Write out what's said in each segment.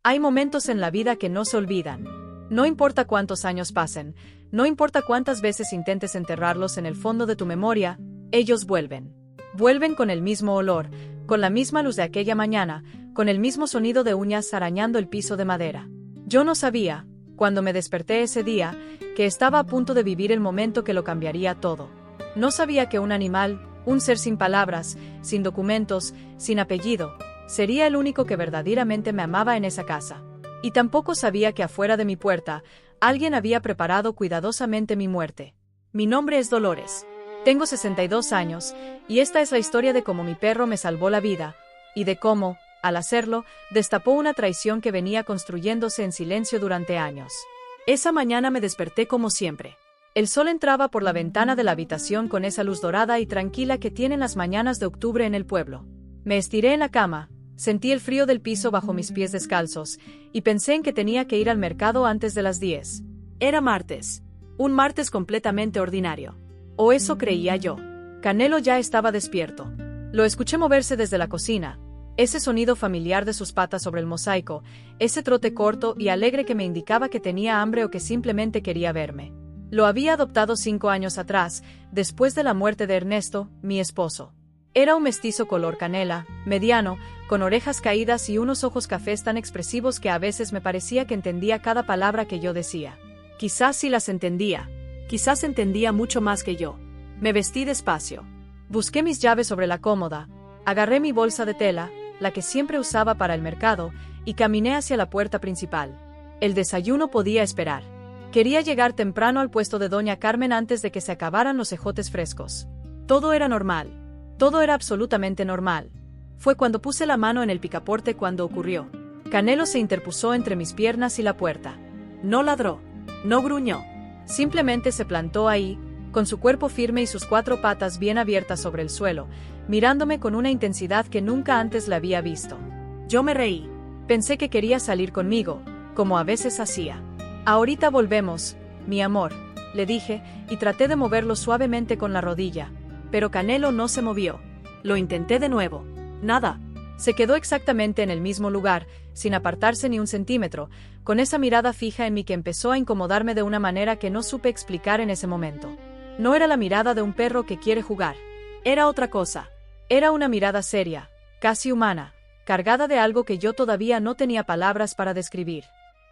Hay momentos en la vida que no se olvidan. No importa cuántos años pasen, no importa cuántas veces intentes enterrarlos en el fondo de tu memoria, ellos vuelven. Vuelven con el mismo olor, con la misma luz de aquella mañana, con el mismo sonido de uñas arañando el piso de madera. Yo no sabía, cuando me desperté ese día, que estaba a punto de vivir el momento que lo cambiaría todo. No sabía que un animal, un ser sin palabras, sin documentos, sin apellido, sería el único que verdaderamente me amaba en esa casa. Y tampoco sabía que afuera de mi puerta, alguien había preparado cuidadosamente mi muerte. Mi nombre es Dolores. Tengo 62 años, y esta es la historia de cómo mi perro me salvó la vida, y de cómo, al hacerlo, destapó una traición que venía construyéndose en silencio durante años. Esa mañana me desperté como siempre. El sol entraba por la ventana de la habitación con esa luz dorada y tranquila que tienen las mañanas de octubre en el pueblo. Me estiré en la cama, sentí el frío del piso bajo mis pies descalzos, y pensé en que tenía que ir al mercado antes de las 10. Era martes. Un martes completamente ordinario. O eso creía yo. Canelo ya estaba despierto. Lo escuché moverse desde la cocina. Ese sonido familiar de sus patas sobre el mosaico, ese trote corto y alegre que me indicaba que tenía hambre o que simplemente quería verme. Lo había adoptado 5 años atrás, después de la muerte de Ernesto, mi esposo. Era un mestizo color canela, mediano, con orejas caídas y unos ojos cafés tan expresivos que a veces me parecía que entendía cada palabra que yo decía. Quizás sí las entendía. Quizás entendía mucho más que yo. Me vestí despacio. Busqué mis llaves sobre la cómoda, agarré mi bolsa de tela, la que siempre usaba para el mercado, y caminé hacia la puerta principal. El desayuno podía esperar. Quería llegar temprano al puesto de Doña Carmen antes de que se acabaran los ejotes frescos. Todo era normal. Todo era absolutamente normal. Fue cuando puse la mano en el picaporte cuando ocurrió. Canelo se interpuso entre mis piernas y la puerta. No ladró. No gruñó. Simplemente se plantó ahí, con su cuerpo firme y sus 4 patas bien abiertas sobre el suelo, mirándome con una intensidad que nunca antes la había visto. Yo me reí. Pensé que quería salir conmigo, como a veces hacía. Ahorita volvemos, mi amor, le dije, y traté de moverlo suavemente con la rodilla. Pero Canelo no se movió. Lo intenté de nuevo. Nada. Se quedó exactamente en el mismo lugar, sin apartarse ni un centímetro, con esa mirada fija en mí que empezó a incomodarme de una manera que no supe explicar en ese momento. No era la mirada de un perro que quiere jugar. Era otra cosa. Era una mirada seria, casi humana, cargada de algo que yo todavía no tenía palabras para describir.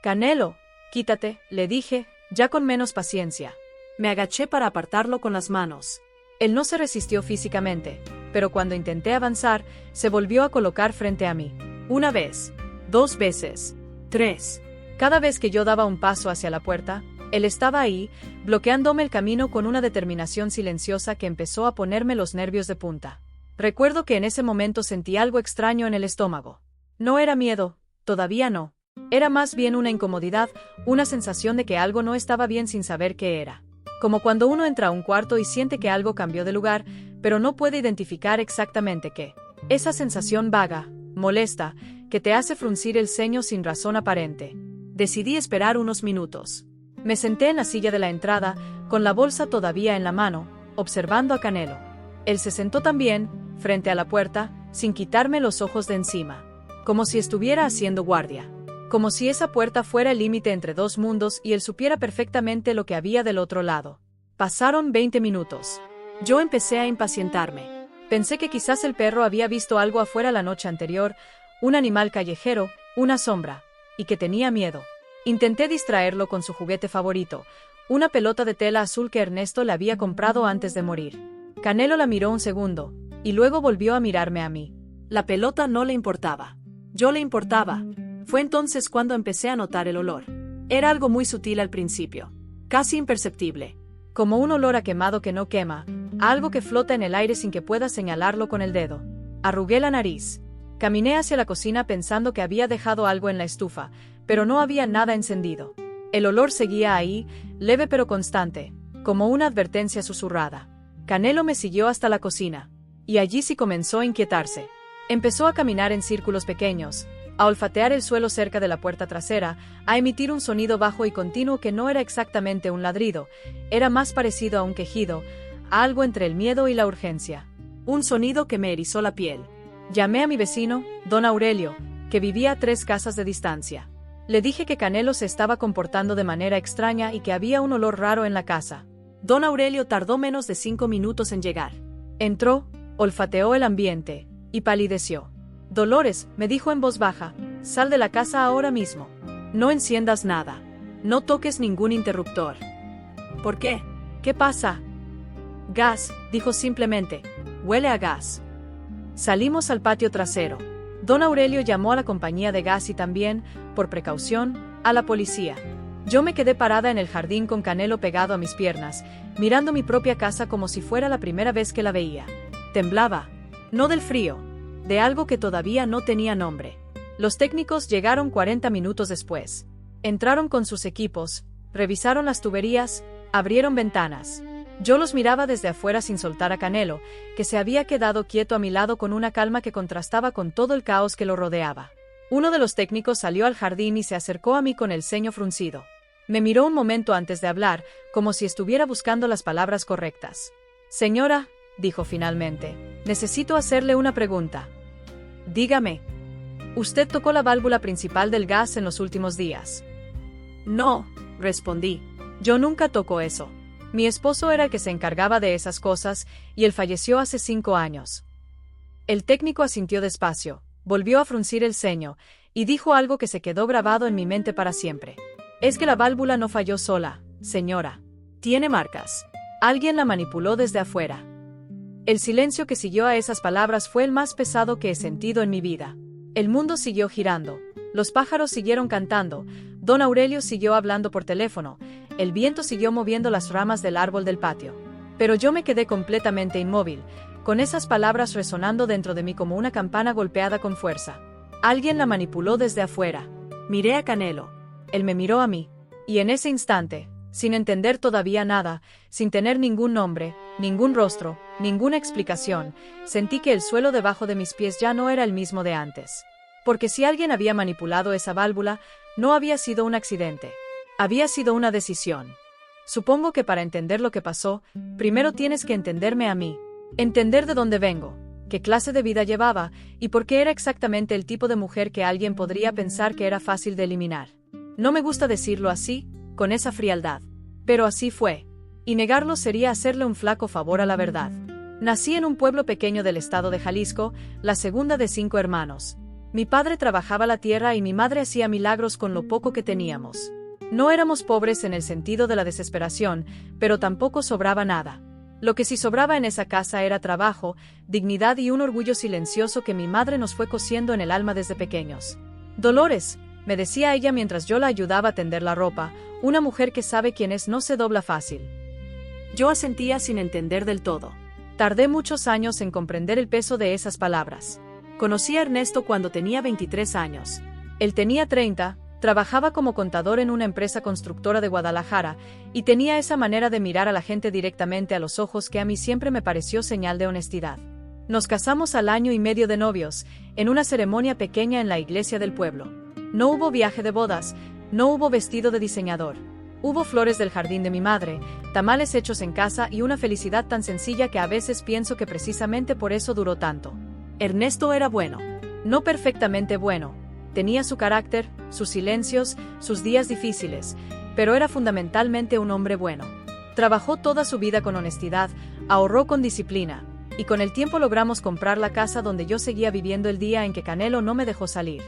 Canelo, quítate, le dije, ya con menos paciencia. Me agaché para apartarlo con las manos. Él no se resistió físicamente, pero cuando intenté avanzar, se volvió a colocar frente a mí. 1 vez, 2 veces, 3. Cada vez que yo daba un paso hacia la puerta, él estaba ahí, bloqueándome el camino con una determinación silenciosa que empezó a ponerme los nervios de punta. Recuerdo que en ese momento sentí algo extraño en el estómago. No era miedo, todavía no. Era más bien una incomodidad, una sensación de que algo no estaba bien sin saber qué era. Como cuando uno entra a un cuarto y siente que algo cambió de lugar, pero no puede identificar exactamente qué. Esa sensación vaga, molesta, que te hace fruncir el ceño sin razón aparente. Decidí esperar unos minutos. Me senté en la silla de la entrada, con la bolsa todavía en la mano, observando a Canelo. Él se sentó también, frente a la puerta, sin quitarme los ojos de encima. Como si estuviera haciendo guardia. Como si esa puerta fuera el límite entre 2 mundos y él supiera perfectamente lo que había del otro lado. Pasaron 20 minutos. Yo empecé a impacientarme. Pensé que quizás el perro había visto algo afuera la noche anterior, un animal callejero, una sombra, y que tenía miedo. Intenté distraerlo con su juguete favorito, una pelota de tela azul que Ernesto le había comprado antes de morir. Canelo la miró un segundo, y luego volvió a mirarme a mí. La pelota no le importaba. Yo le importaba. Fue entonces cuando empecé a notar el olor. Era algo muy sutil al principio, casi imperceptible, como un olor a quemado que no quema, a algo que flota en el aire sin que pueda señalarlo con el dedo. Arrugué la nariz. Caminé hacia la cocina pensando que había dejado algo en la estufa, pero no había nada encendido. El olor seguía ahí, leve pero constante, como una advertencia susurrada. Canelo me siguió hasta la cocina, y allí sí comenzó a inquietarse. Empezó a caminar en círculos pequeños, a olfatear el suelo cerca de la puerta trasera, a emitir un sonido bajo y continuo que no era exactamente un ladrido, era más parecido a un quejido, a algo entre el miedo y la urgencia. Un sonido que me erizó la piel. Llamé a mi vecino, don Aurelio, que vivía a 3 casas de distancia. Le dije que Canelo se estaba comportando de manera extraña y que había un olor raro en la casa. Don Aurelio tardó menos de 5 minutos en llegar. Entró, olfateó el ambiente, y palideció. Dolores, me dijo en voz baja, sal de la casa ahora mismo. No enciendas nada. No toques ningún interruptor. ¿Por qué? ¿Qué pasa? Gas, dijo simplemente. Huele a gas. Salimos al patio trasero. Don Aurelio llamó a la compañía de gas y también, por precaución, a la policía. Yo me quedé parada en el jardín con Canelo pegado a mis piernas, mirando mi propia casa como si fuera la primera vez que la veía. Temblaba. No del frío, de algo que todavía no tenía nombre. Los técnicos llegaron 40 minutos después. Entraron con sus equipos, revisaron las tuberías, abrieron ventanas. Yo los miraba desde afuera sin soltar a Canelo, que se había quedado quieto a mi lado con una calma que contrastaba con todo el caos que lo rodeaba. Uno de los técnicos salió al jardín y se acercó a mí con el ceño fruncido. Me miró un momento antes de hablar, como si estuviera buscando las palabras correctas. Señora, dijo finalmente, necesito hacerle una pregunta. Dígame. ¿Usted tocó la válvula principal del gas en los últimos días? No, respondí. Yo nunca toco eso. Mi esposo era el que se encargaba de esas cosas, y él falleció hace 5 años. El técnico asintió despacio, volvió a fruncir el ceño, y dijo algo que se quedó grabado en mi mente para siempre. Es que la válvula no falló sola, señora. Tiene marcas. Alguien la manipuló desde afuera. El silencio que siguió a esas palabras fue el más pesado que he sentido en mi vida. El mundo siguió girando. Los pájaros siguieron cantando. Don Aurelio siguió hablando por teléfono. El viento siguió moviendo las ramas del árbol del patio. Pero yo me quedé completamente inmóvil, con esas palabras resonando dentro de mí como una campana golpeada con fuerza. Alguien la manipuló desde afuera. Miré a Canelo. Él me miró a mí. Y en ese instante, sin entender todavía nada, sin tener ningún nombre, ningún rostro, ninguna explicación, sentí que el suelo debajo de mis pies ya no era el mismo de antes. Porque si alguien había manipulado esa válvula, no había sido un accidente. Había sido una decisión. Supongo que para entender lo que pasó, primero tienes que entenderme a mí. Entender de dónde vengo, qué clase de vida llevaba, y por qué era exactamente el tipo de mujer que alguien podría pensar que era fácil de eliminar. No me gusta decirlo así, con esa frialdad. Pero así fue. Y negarlo sería hacerle un flaco favor a la verdad. Nací en un pueblo pequeño del estado de Jalisco, la segunda de 5 hermanos. Mi padre trabajaba la tierra y mi madre hacía milagros con lo poco que teníamos. No éramos pobres en el sentido de la desesperación, pero tampoco sobraba nada. Lo que sí sobraba en esa casa era trabajo, dignidad y un orgullo silencioso que mi madre nos fue cosiendo en el alma desde pequeños. Dolores, me decía ella mientras yo la ayudaba a tender la ropa, una mujer que sabe quién es no se dobla fácil. Yo asentía sin entender del todo. Tardé muchos años en comprender el peso de esas palabras. Conocí a Ernesto cuando tenía 23 años. Él tenía 30, trabajaba como contador en una empresa constructora de Guadalajara, y tenía esa manera de mirar a la gente directamente a los ojos que a mí siempre me pareció señal de honestidad. Nos casamos al año y medio de novios, en una ceremonia pequeña en la iglesia del pueblo. No hubo viaje de bodas, no hubo vestido de diseñador. Hubo flores del jardín de mi madre, tamales hechos en casa y una felicidad tan sencilla que a veces pienso que precisamente por eso duró tanto. Ernesto era bueno. No perfectamente bueno. Tenía su carácter, sus silencios, sus días difíciles, pero era fundamentalmente un hombre bueno. Trabajó toda su vida con honestidad, ahorró con disciplina, y con el tiempo logramos comprar la casa donde yo seguía viviendo el día en que Canelo no me dejó salir.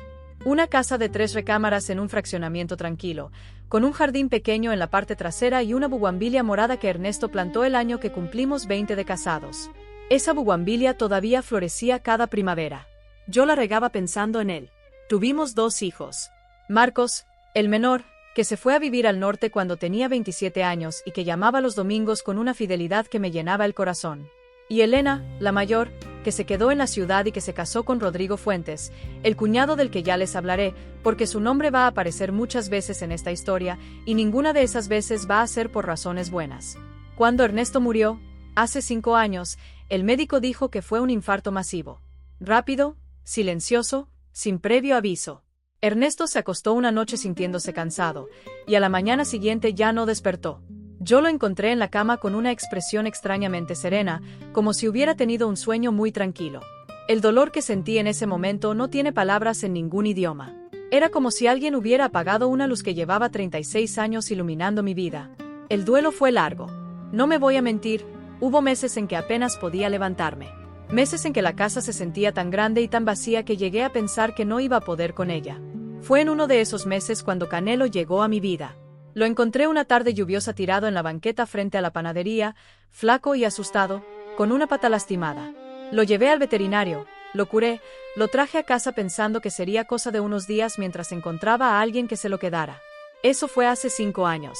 Una casa de 3 recámaras en un fraccionamiento tranquilo, con un jardín pequeño en la parte trasera y una bugambilia morada que Ernesto plantó el año que cumplimos 20 de casados. Esa bugambilia todavía florecía cada primavera. Yo la regaba pensando en él. Tuvimos 2 hijos. Marcos, el menor, que se fue a vivir al norte cuando tenía 27 años y que llamaba los domingos con una fidelidad que me llenaba el corazón. Y Elena, la mayor, que se quedó en la ciudad y que se casó con Rodrigo Fuentes, el cuñado del que ya les hablaré, porque su nombre va a aparecer muchas veces en esta historia, y ninguna de esas veces va a ser por razones buenas. Cuando Ernesto murió, hace 5 años, el médico dijo que fue un infarto masivo. Rápido, silencioso, sin previo aviso. Ernesto se acostó una noche sintiéndose cansado, y a la mañana siguiente ya no despertó. Yo lo encontré en la cama con una expresión extrañamente serena, como si hubiera tenido un sueño muy tranquilo. El dolor que sentí en ese momento no tiene palabras en ningún idioma. Era como si alguien hubiera apagado una luz que llevaba 36 años iluminando mi vida. El duelo fue largo. No me voy a mentir, hubo meses en que apenas podía levantarme. Meses en que la casa se sentía tan grande y tan vacía que llegué a pensar que no iba a poder con ella. Fue en uno de esos meses cuando Canelo llegó a mi vida. Lo encontré una tarde lluviosa tirado en la banqueta frente a la panadería, flaco y asustado, con una pata lastimada. Lo llevé al veterinario, lo curé, lo traje a casa pensando que sería cosa de unos días mientras encontraba a alguien que se lo quedara. Eso fue hace 5 años.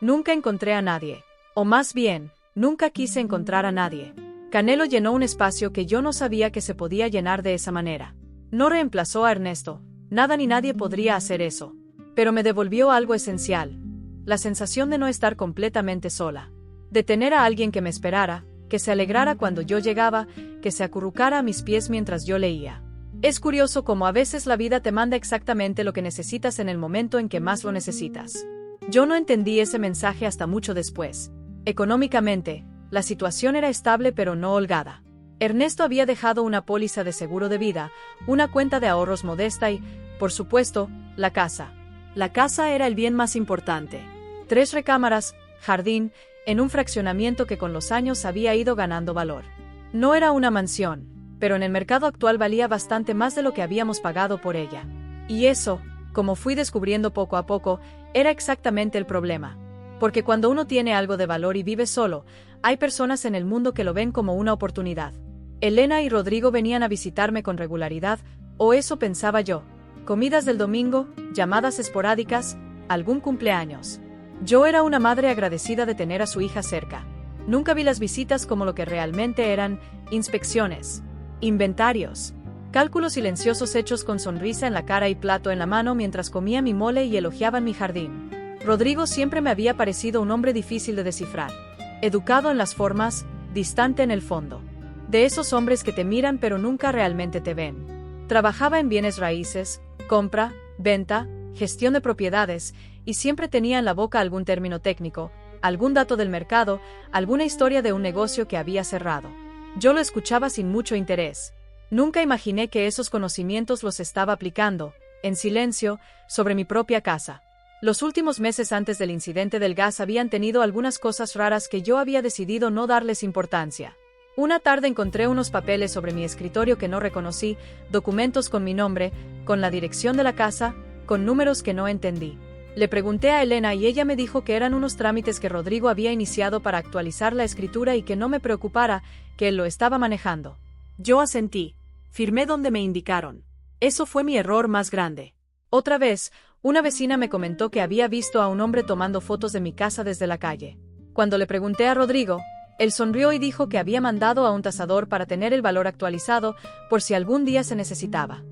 Nunca encontré a nadie. O más bien, nunca quise encontrar a nadie. Canelo llenó un espacio que yo no sabía que se podía llenar de esa manera. No reemplazó a Ernesto. Nada ni nadie podría hacer eso. Pero me devolvió algo esencial. La sensación de no estar completamente sola. De tener a alguien que me esperara, que se alegrara cuando yo llegaba, que se acurrucara a mis pies mientras yo leía. Es curioso cómo a veces la vida te manda exactamente lo que necesitas en el momento en que más lo necesitas. Yo no entendí ese mensaje hasta mucho después. Económicamente, la situación era estable pero no holgada. Ernesto había dejado una póliza de seguro de vida, una cuenta de ahorros modesta y, por supuesto, la casa. La casa era el bien más importante. 3 recámaras, jardín, en un fraccionamiento que con los años había ido ganando valor. No era una mansión, pero en el mercado actual valía bastante más de lo que habíamos pagado por ella. Y eso, como fui descubriendo poco a poco, era exactamente el problema. Porque cuando uno tiene algo de valor y vive solo, hay personas en el mundo que lo ven como una oportunidad. Elena y Rodrigo venían a visitarme con regularidad, o eso pensaba yo. Comidas del domingo, llamadas esporádicas, algún cumpleaños. Yo era una madre agradecida de tener a su hija cerca. Nunca vi las visitas como lo que realmente eran: inspecciones, inventarios, cálculos silenciosos hechos con sonrisa en la cara y plato en la mano mientras comía mi mole y elogiaban mi jardín. Rodrigo siempre me había parecido un hombre difícil de descifrar. Educado en las formas, distante en el fondo. De esos hombres que te miran pero nunca realmente te ven. Trabajaba en bienes raíces, compra, venta, gestión de propiedades, y siempre tenía en la boca algún término técnico, algún dato del mercado, alguna historia de un negocio que había cerrado. Yo lo escuchaba sin mucho interés. Nunca imaginé que esos conocimientos los estaba aplicando, en silencio, sobre mi propia casa. Los últimos meses antes del incidente del gas habían tenido algunas cosas raras que yo había decidido no darles importancia. Una tarde encontré unos papeles sobre mi escritorio que no reconocí, documentos con mi nombre, con la dirección de la casa, con números que no entendí. Le pregunté a Elena y ella me dijo que eran unos trámites que Rodrigo había iniciado para actualizar la escritura y que no me preocupara, que él lo estaba manejando. Yo asentí. Firmé donde me indicaron. Eso fue mi error más grande. Otra vez, una vecina me comentó que había visto a un hombre tomando fotos de mi casa desde la calle. Cuando le pregunté a Rodrigo, él sonrió y dijo que había mandado a un tasador para tener el valor actualizado por si algún día se necesitaba.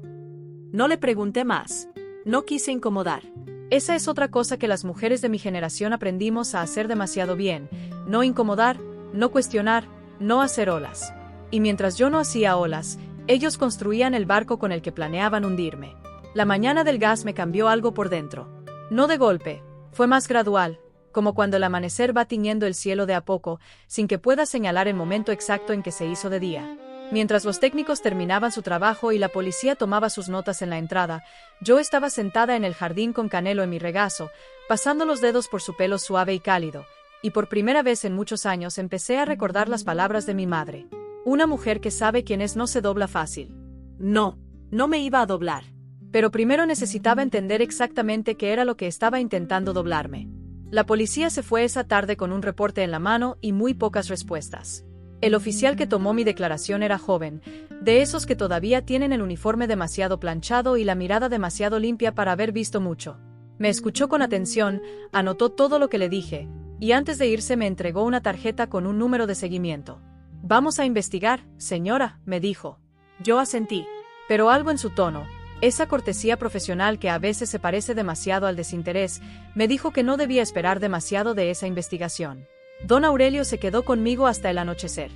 No le pregunté más. No quise incomodar. Esa es otra cosa que las mujeres de mi generación aprendimos a hacer demasiado bien: no incomodar, no cuestionar, no hacer olas. Y mientras yo no hacía olas, ellos construían el barco con el que planeaban hundirme. La mañana del gas me cambió algo por dentro. No de golpe, fue más gradual, como cuando el amanecer va tiñendo el cielo de a poco, sin que pueda señalar el momento exacto en que se hizo de día. Mientras los técnicos terminaban su trabajo y la policía tomaba sus notas en la entrada, yo estaba sentada en el jardín con Canelo en mi regazo, pasando los dedos por su pelo suave y cálido, y por primera vez en muchos años empecé a recordar las palabras de mi madre. Una mujer que sabe quién es no se dobla fácil. No me iba a doblar. Pero primero necesitaba entender exactamente qué era lo que estaba intentando doblarme. La policía se fue esa tarde con un reporte en la mano y muy pocas respuestas. El oficial que tomó mi declaración era joven, de esos que todavía tienen el uniforme demasiado planchado y la mirada demasiado limpia para haber visto mucho. Me escuchó con atención, anotó todo lo que le dije, y antes de irse me entregó una tarjeta con un número de seguimiento. «Vamos a investigar, señora», me dijo. Yo asentí, pero algo en su tono, esa cortesía profesional que a veces se parece demasiado al desinterés, me dijo que no debía esperar demasiado de esa investigación. Don Aurelio se quedó conmigo hasta el anochecer.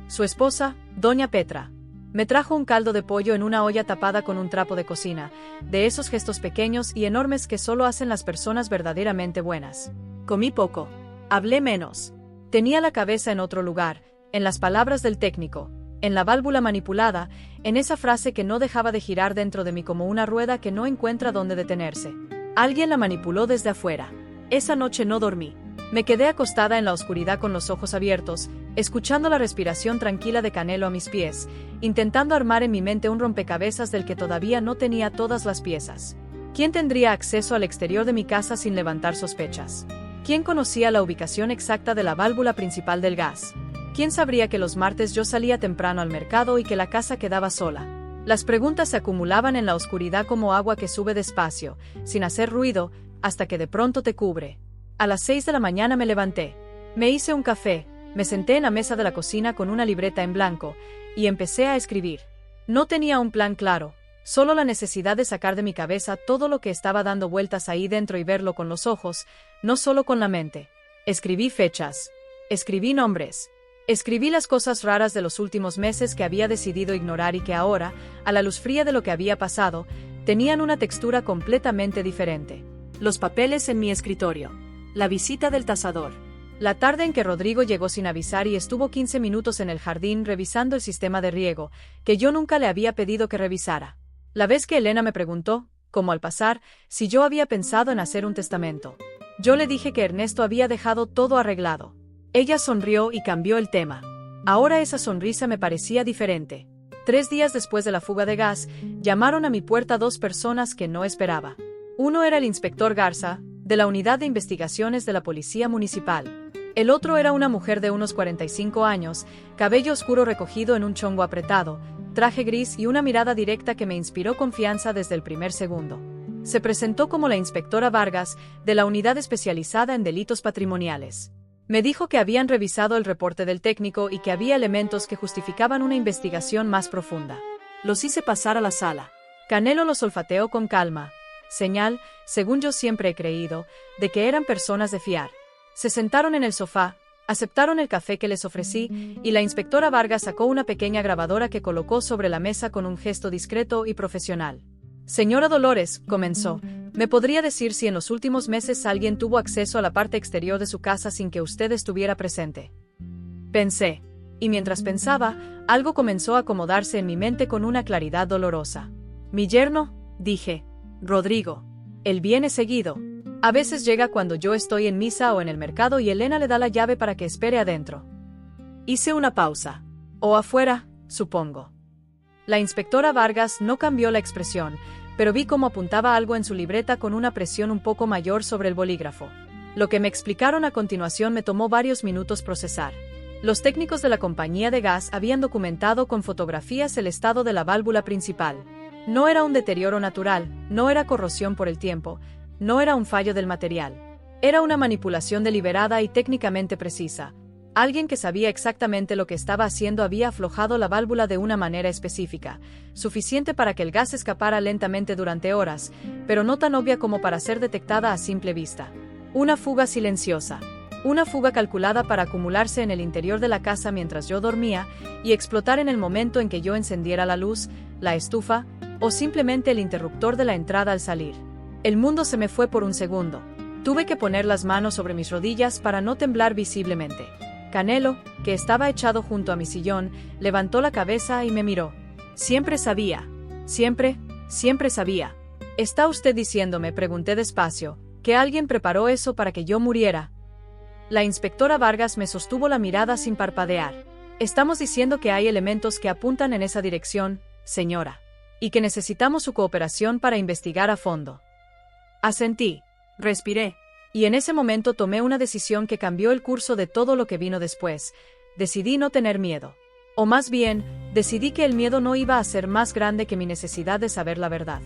Su esposa, doña Petra, me trajo un caldo de pollo en una olla tapada con un trapo de cocina, de esos gestos pequeños y enormes que solo hacen las personas verdaderamente buenas. Comí poco. Hablé menos. Tenía la cabeza en otro lugar, en las palabras del técnico, en la válvula manipulada, en esa frase que no dejaba de girar dentro de mí como una rueda que no encuentra dónde detenerse. Alguien la manipuló desde afuera. Esa noche no dormí. Me quedé acostada en la oscuridad con los ojos abiertos, escuchando la respiración tranquila de Canelo a mis pies, intentando armar en mi mente un rompecabezas del que todavía no tenía todas las piezas. ¿Quién tendría acceso al exterior de mi casa sin levantar sospechas? ¿Quién conocía la ubicación exacta de la válvula principal del gas? ¿Quién sabría que los martes yo salía temprano al mercado y que la casa quedaba sola? Las preguntas se acumulaban en la oscuridad como agua que sube despacio, sin hacer ruido, hasta que de pronto te cubre. A las 6 de la mañana me levanté. Me hice un café, me senté en la mesa de la cocina con una libreta en blanco, y empecé a escribir. No tenía un plan claro, solo la necesidad de sacar de mi cabeza todo lo que estaba dando vueltas ahí dentro y verlo con los ojos, no solo con la mente. Escribí fechas. Escribí nombres. Escribí las cosas raras de los últimos meses que había decidido ignorar y que ahora, a la luz fría de lo que había pasado, tenían una textura completamente diferente. Los papeles en mi escritorio. La visita del tasador. La tarde en que Rodrigo llegó sin avisar y estuvo 15 minutos en el jardín revisando el sistema de riego, que yo nunca le había pedido que revisara. La vez que Elena me preguntó, como al pasar, si yo había pensado en hacer un testamento. Yo le dije que Ernesto había dejado todo arreglado. Ella sonrió y cambió el tema. Ahora esa sonrisa me parecía diferente. 3 días después de la fuga de gas, llamaron a mi puerta 2 personas que no esperaba. Uno era el inspector Garza, de la Unidad de Investigaciones de la Policía Municipal. El otro era una mujer de unos 45 años, cabello oscuro recogido en un chongo apretado, traje gris y una mirada directa que me inspiró confianza desde el primer segundo. Se presentó como la inspectora Vargas, de la Unidad Especializada en Delitos Patrimoniales. Me dijo que habían revisado el reporte del técnico y que había elementos que justificaban una investigación más profunda. Los hice pasar a la sala. Canelo los olfateó con calma. Señal, según yo siempre he creído, de que eran personas de fiar. Se sentaron en el sofá, aceptaron el café que les ofrecí, y la inspectora Vargas sacó una pequeña grabadora que colocó sobre la mesa con un gesto discreto y profesional. Señora Dolores, comenzó, ¿me podría decir si en los últimos meses alguien tuvo acceso a la parte exterior de su casa sin que usted estuviera presente? Pensé, y mientras pensaba, algo comenzó a acomodarse en mi mente con una claridad dolorosa. Mi yerno, dije. Rodrigo. Él viene seguido. A veces llega cuando yo estoy en misa o en el mercado y Elena le da la llave para que espere adentro. Hice una pausa. O afuera, supongo. La inspectora Vargas no cambió la expresión, pero vi cómo apuntaba algo en su libreta con una presión un poco mayor sobre el bolígrafo. Lo que me explicaron a continuación me tomó varios minutos procesar. Los técnicos de la compañía de gas habían documentado con fotografías el estado de la válvula principal. No era un deterioro natural, no era corrosión por el tiempo, no era un fallo del material. Era una manipulación deliberada y técnicamente precisa. Alguien que sabía exactamente lo que estaba haciendo había aflojado la válvula de una manera específica, suficiente para que el gas escapara lentamente durante horas, pero no tan obvia como para ser detectada a simple vista. Una fuga silenciosa. Una fuga calculada para acumularse en el interior de la casa mientras yo dormía y explotar en el momento en que yo encendiera la luz, la estufa, o simplemente el interruptor de la entrada al salir. El mundo se me fue por un segundo. Tuve que poner las manos sobre mis rodillas para no temblar visiblemente. Canelo, que estaba echado junto a mi sillón, levantó la cabeza y me miró. Siempre sabía. Siempre sabía. ¿Está usted diciéndome, pregunté despacio, que alguien preparó eso para que yo muriera? La inspectora Vargas me sostuvo la mirada sin parpadear. Estamos diciendo que hay elementos que apuntan en esa dirección, señora. Y que necesitamos su cooperación para investigar a fondo. Asentí. Respiré. Y en ese momento tomé una decisión que cambió el curso de todo lo que vino después. Decidí no tener miedo. O más bien, decidí que el miedo no iba a ser más grande que mi necesidad de saber la verdad.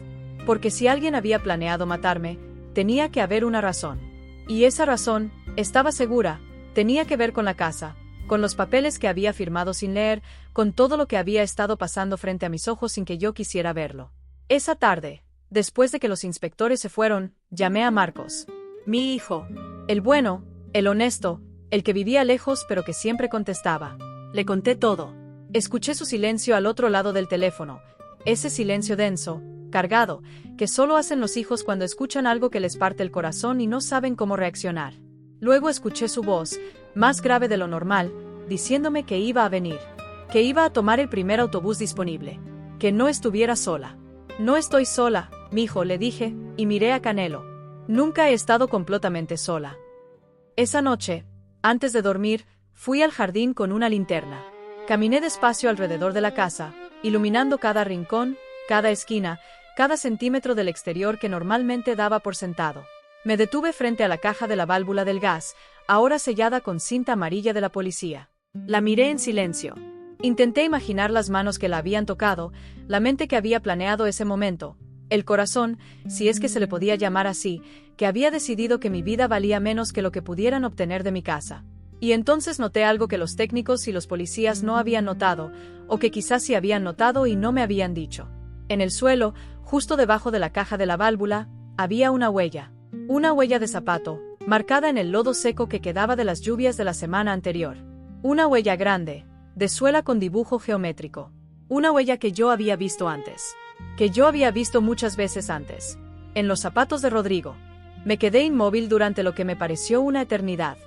Porque si alguien había planeado matarme, tenía que haber una razón. Y esa razón, estaba segura, tenía que ver con la casa, con los papeles que había firmado sin leer, con todo lo que había estado pasando frente a mis ojos sin que yo quisiera verlo. Esa tarde, después de que los inspectores se fueron, llamé a Marcos. Mi hijo. El bueno, el honesto, el que vivía lejos pero que siempre contestaba. Le conté todo. Escuché su silencio al otro lado del teléfono, ese silencio denso, cargado, que solo hacen los hijos cuando escuchan algo que les parte el corazón y no saben cómo reaccionar. Luego escuché su voz, más grave de lo normal, diciéndome que iba a venir, que iba a tomar el primer autobús disponible. que no estuviera sola. No estoy sola, mijo, le dije, y miré a Canelo. Nunca he estado completamente sola. Esa noche, antes de dormir, fui al jardín con una linterna. Caminé despacio alrededor de la casa, iluminando cada rincón, cada esquina, cada centímetro del exterior que normalmente daba por sentado. Me detuve frente a la caja de la válvula del gas, ahora sellada con cinta amarilla de la policía. La miré en silencio. Intenté imaginar las manos que la habían tocado, la mente que había planeado ese momento, el corazón, si es que se le podía llamar así, que había decidido que mi vida valía menos que lo que pudieran obtener de mi casa. Y entonces noté algo que los técnicos y los policías no habían notado, o que quizás sí habían notado y no me habían dicho. En el suelo, justo debajo de la caja de la válvula, había una huella de zapato, marcada en el lodo seco que quedaba de las lluvias de la semana anterior. Una huella grande, de suela con dibujo geométrico. Una huella que yo había visto antes. Que yo había visto muchas veces antes. En los zapatos de Rodrigo. Me quedé inmóvil durante lo que me pareció una eternidad.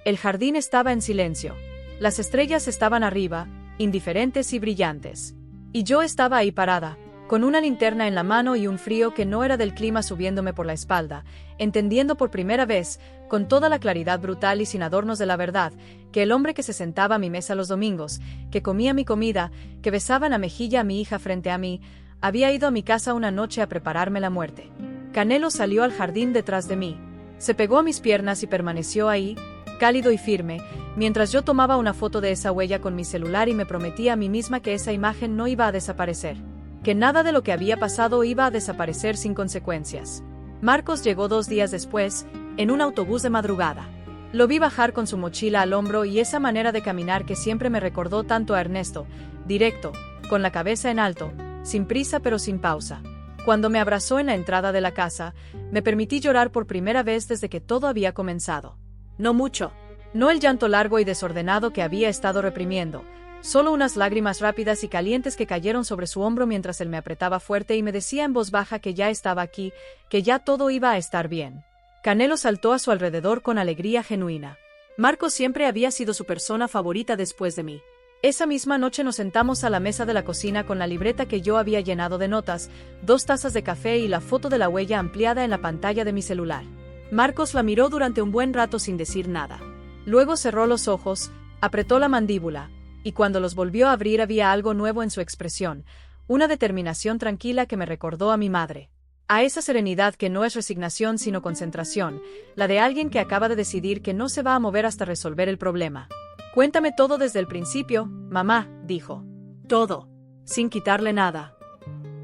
El jardín estaba en silencio. Las estrellas estaban arriba, indiferentes y brillantes. Y yo estaba ahí parada, con una linterna en la mano y un frío que no era del clima subiéndome por la espalda, entendiendo por primera vez, con toda la claridad brutal y sin adornos de la verdad, que el hombre que se sentaba a mi mesa los domingos, que comía mi comida, que besaba en la mejilla a mi hija frente a mí, había ido a mi casa una noche a prepararme la muerte. Canelo salió al jardín detrás de mí. Se pegó a mis piernas y permaneció ahí, cálido y firme, mientras yo tomaba una foto de esa huella con mi celular y me prometía a mí misma que esa imagen no iba a desaparecer. Que nada de lo que había pasado iba a desaparecer sin consecuencias. Marcos llegó 2 días después, en un autobús de madrugada. Lo vi bajar con su mochila al hombro y esa manera de caminar que siempre me recordó tanto a Ernesto, directo, con la cabeza en alto, sin prisa pero sin pausa. Cuando me abrazó en la entrada de la casa, me permití llorar por primera vez desde que todo había comenzado. No mucho. No el llanto largo y desordenado que había estado reprimiendo, solo unas lágrimas rápidas y calientes que cayeron sobre su hombro mientras él me apretaba fuerte y me decía en voz baja que ya estaba aquí, que ya todo iba a estar bien. Canelo saltó a su alrededor con alegría genuina. Marcos siempre había sido su persona favorita después de mí. Esa misma noche nos sentamos a la mesa de la cocina con la libreta que yo había llenado de notas, 2 tazas de café y la foto de la huella ampliada en la pantalla de mi celular. Marcos la miró durante un buen rato sin decir nada. Luego cerró los ojos, apretó la mandíbula, y cuando los volvió a abrir había algo nuevo en su expresión, una determinación tranquila que me recordó a mi madre. A esa serenidad que no es resignación sino concentración, la de alguien que acaba de decidir que no se va a mover hasta resolver el problema. Cuéntame todo desde el principio, mamá, dijo. Todo, sin quitarle nada.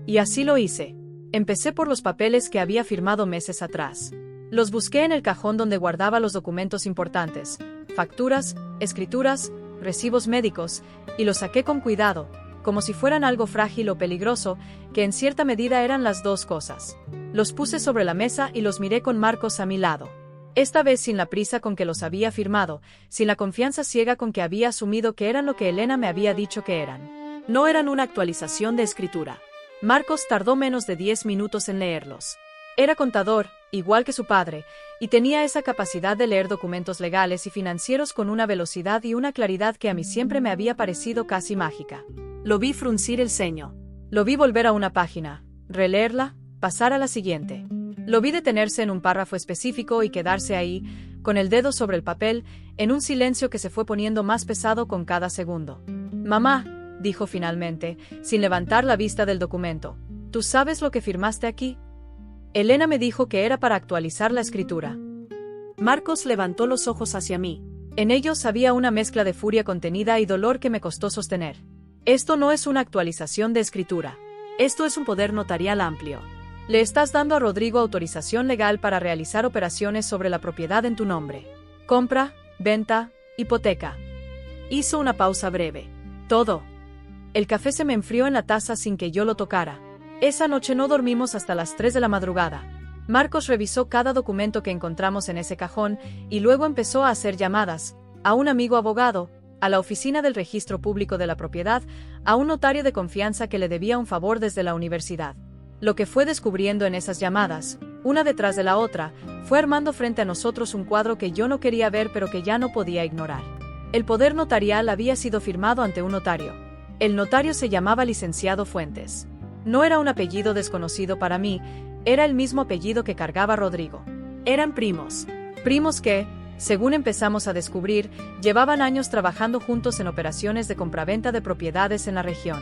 Y así lo hice. Empecé por los papeles que había firmado meses atrás. Los busqué en el cajón donde guardaba los documentos importantes, facturas, escrituras, recibos médicos, y los saqué con cuidado, como si fueran algo frágil o peligroso, que en cierta medida eran las 2 cosas. Los puse sobre la mesa y los miré con Marcos a mi lado. Esta vez sin la prisa con que los había firmado, sin la confianza ciega con que había asumido que eran lo que Elena me había dicho que eran. No eran una actualización de escritura. Marcos tardó menos de 10 minutos en leerlos. Era contador, igual que su padre, y tenía esa capacidad de leer documentos legales y financieros con una velocidad y una claridad que a mí siempre me había parecido casi mágica. Lo vi fruncir el ceño. Lo vi volver a una página, releerla, pasar a la siguiente. Lo vi detenerse en un párrafo específico y quedarse ahí, con el dedo sobre el papel, en un silencio que se fue poniendo más pesado con cada segundo. Mamá, dijo finalmente, sin levantar la vista del documento, ¿tú sabes lo que firmaste aquí? Elena me dijo que era para actualizar la escritura. Marcos levantó los ojos hacia mí. En ellos había una mezcla de furia contenida y dolor que me costó sostener. Esto no es una actualización de escritura. Esto es un poder notarial amplio. Le estás dando a Rodrigo autorización legal para realizar operaciones sobre la propiedad en tu nombre. Compra, venta, hipoteca. Hizo una pausa breve. Todo. El café se me enfrió en la taza sin que yo lo tocara. Esa noche no dormimos hasta las 3 de la madrugada. Marcos revisó cada documento que encontramos en ese cajón y luego empezó a hacer llamadas, a un amigo abogado, a la oficina del registro público de la propiedad, a un notario de confianza que le debía un favor desde la universidad. Lo que fue descubriendo en esas llamadas, una detrás de la otra, fue armando frente a nosotros un cuadro que yo no quería ver pero que ya no podía ignorar. El poder notarial había sido firmado ante un notario. El notario se llamaba licenciado Fuentes. No era un apellido desconocido para mí, era el mismo apellido que cargaba Rodrigo. Eran primos. Primos que, según empezamos a descubrir, llevaban años trabajando juntos en operaciones de compraventa de propiedades en la región.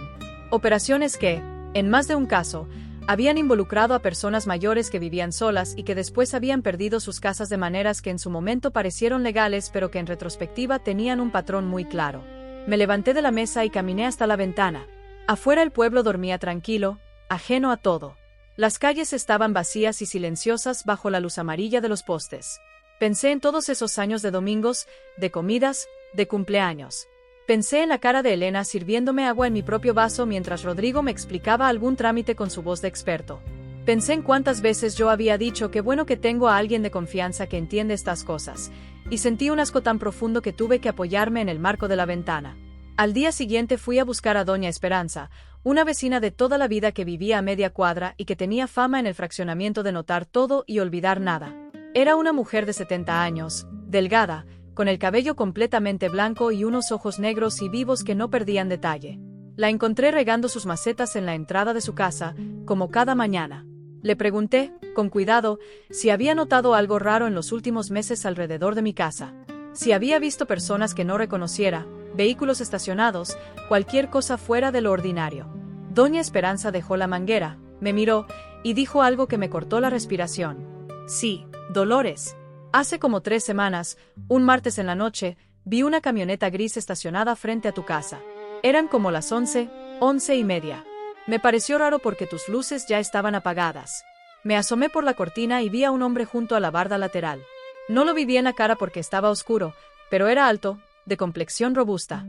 Operaciones que, en más de un caso, habían involucrado a personas mayores que vivían solas y que después habían perdido sus casas de maneras que en su momento parecieron legales pero que en retrospectiva tenían un patrón muy claro. Me levanté de la mesa y caminé hasta la ventana. Afuera el pueblo dormía tranquilo, ajeno a todo. Las calles estaban vacías y silenciosas bajo la luz amarilla de los postes. Pensé en todos esos años de domingos, de comidas, de cumpleaños. Pensé en la cara de Elena sirviéndome agua en mi propio vaso mientras Rodrigo me explicaba algún trámite con su voz de experto. Pensé en cuántas veces yo había dicho que bueno que tengo a alguien de confianza que entiende estas cosas, y sentí un asco tan profundo que tuve que apoyarme en el marco de la ventana. Al día siguiente fui a buscar a doña Esperanza, una vecina de toda la vida que vivía a media cuadra y que tenía fama en el fraccionamiento de notar todo y olvidar nada. Era una mujer de 70 años, delgada, con el cabello completamente blanco y unos ojos negros y vivos que no perdían detalle. La encontré regando sus macetas en la entrada de su casa, como cada mañana. Le pregunté, con cuidado, si había notado algo raro en los últimos meses alrededor de mi casa. Si había visto personas que no reconociera, vehículos estacionados, cualquier cosa fuera de lo ordinario. Doña Esperanza dejó la manguera, me miró, y dijo algo que me cortó la respiración. Sí, Dolores. Hace como 3 semanas, un martes en la noche, vi una camioneta gris estacionada frente a tu casa. Eran como las 11, 11:30. Me pareció raro porque tus luces ya estaban apagadas. Me asomé por la cortina y vi a un hombre junto a la barda lateral. No lo vi bien la cara porque estaba oscuro, pero era alto, de complexión robusta.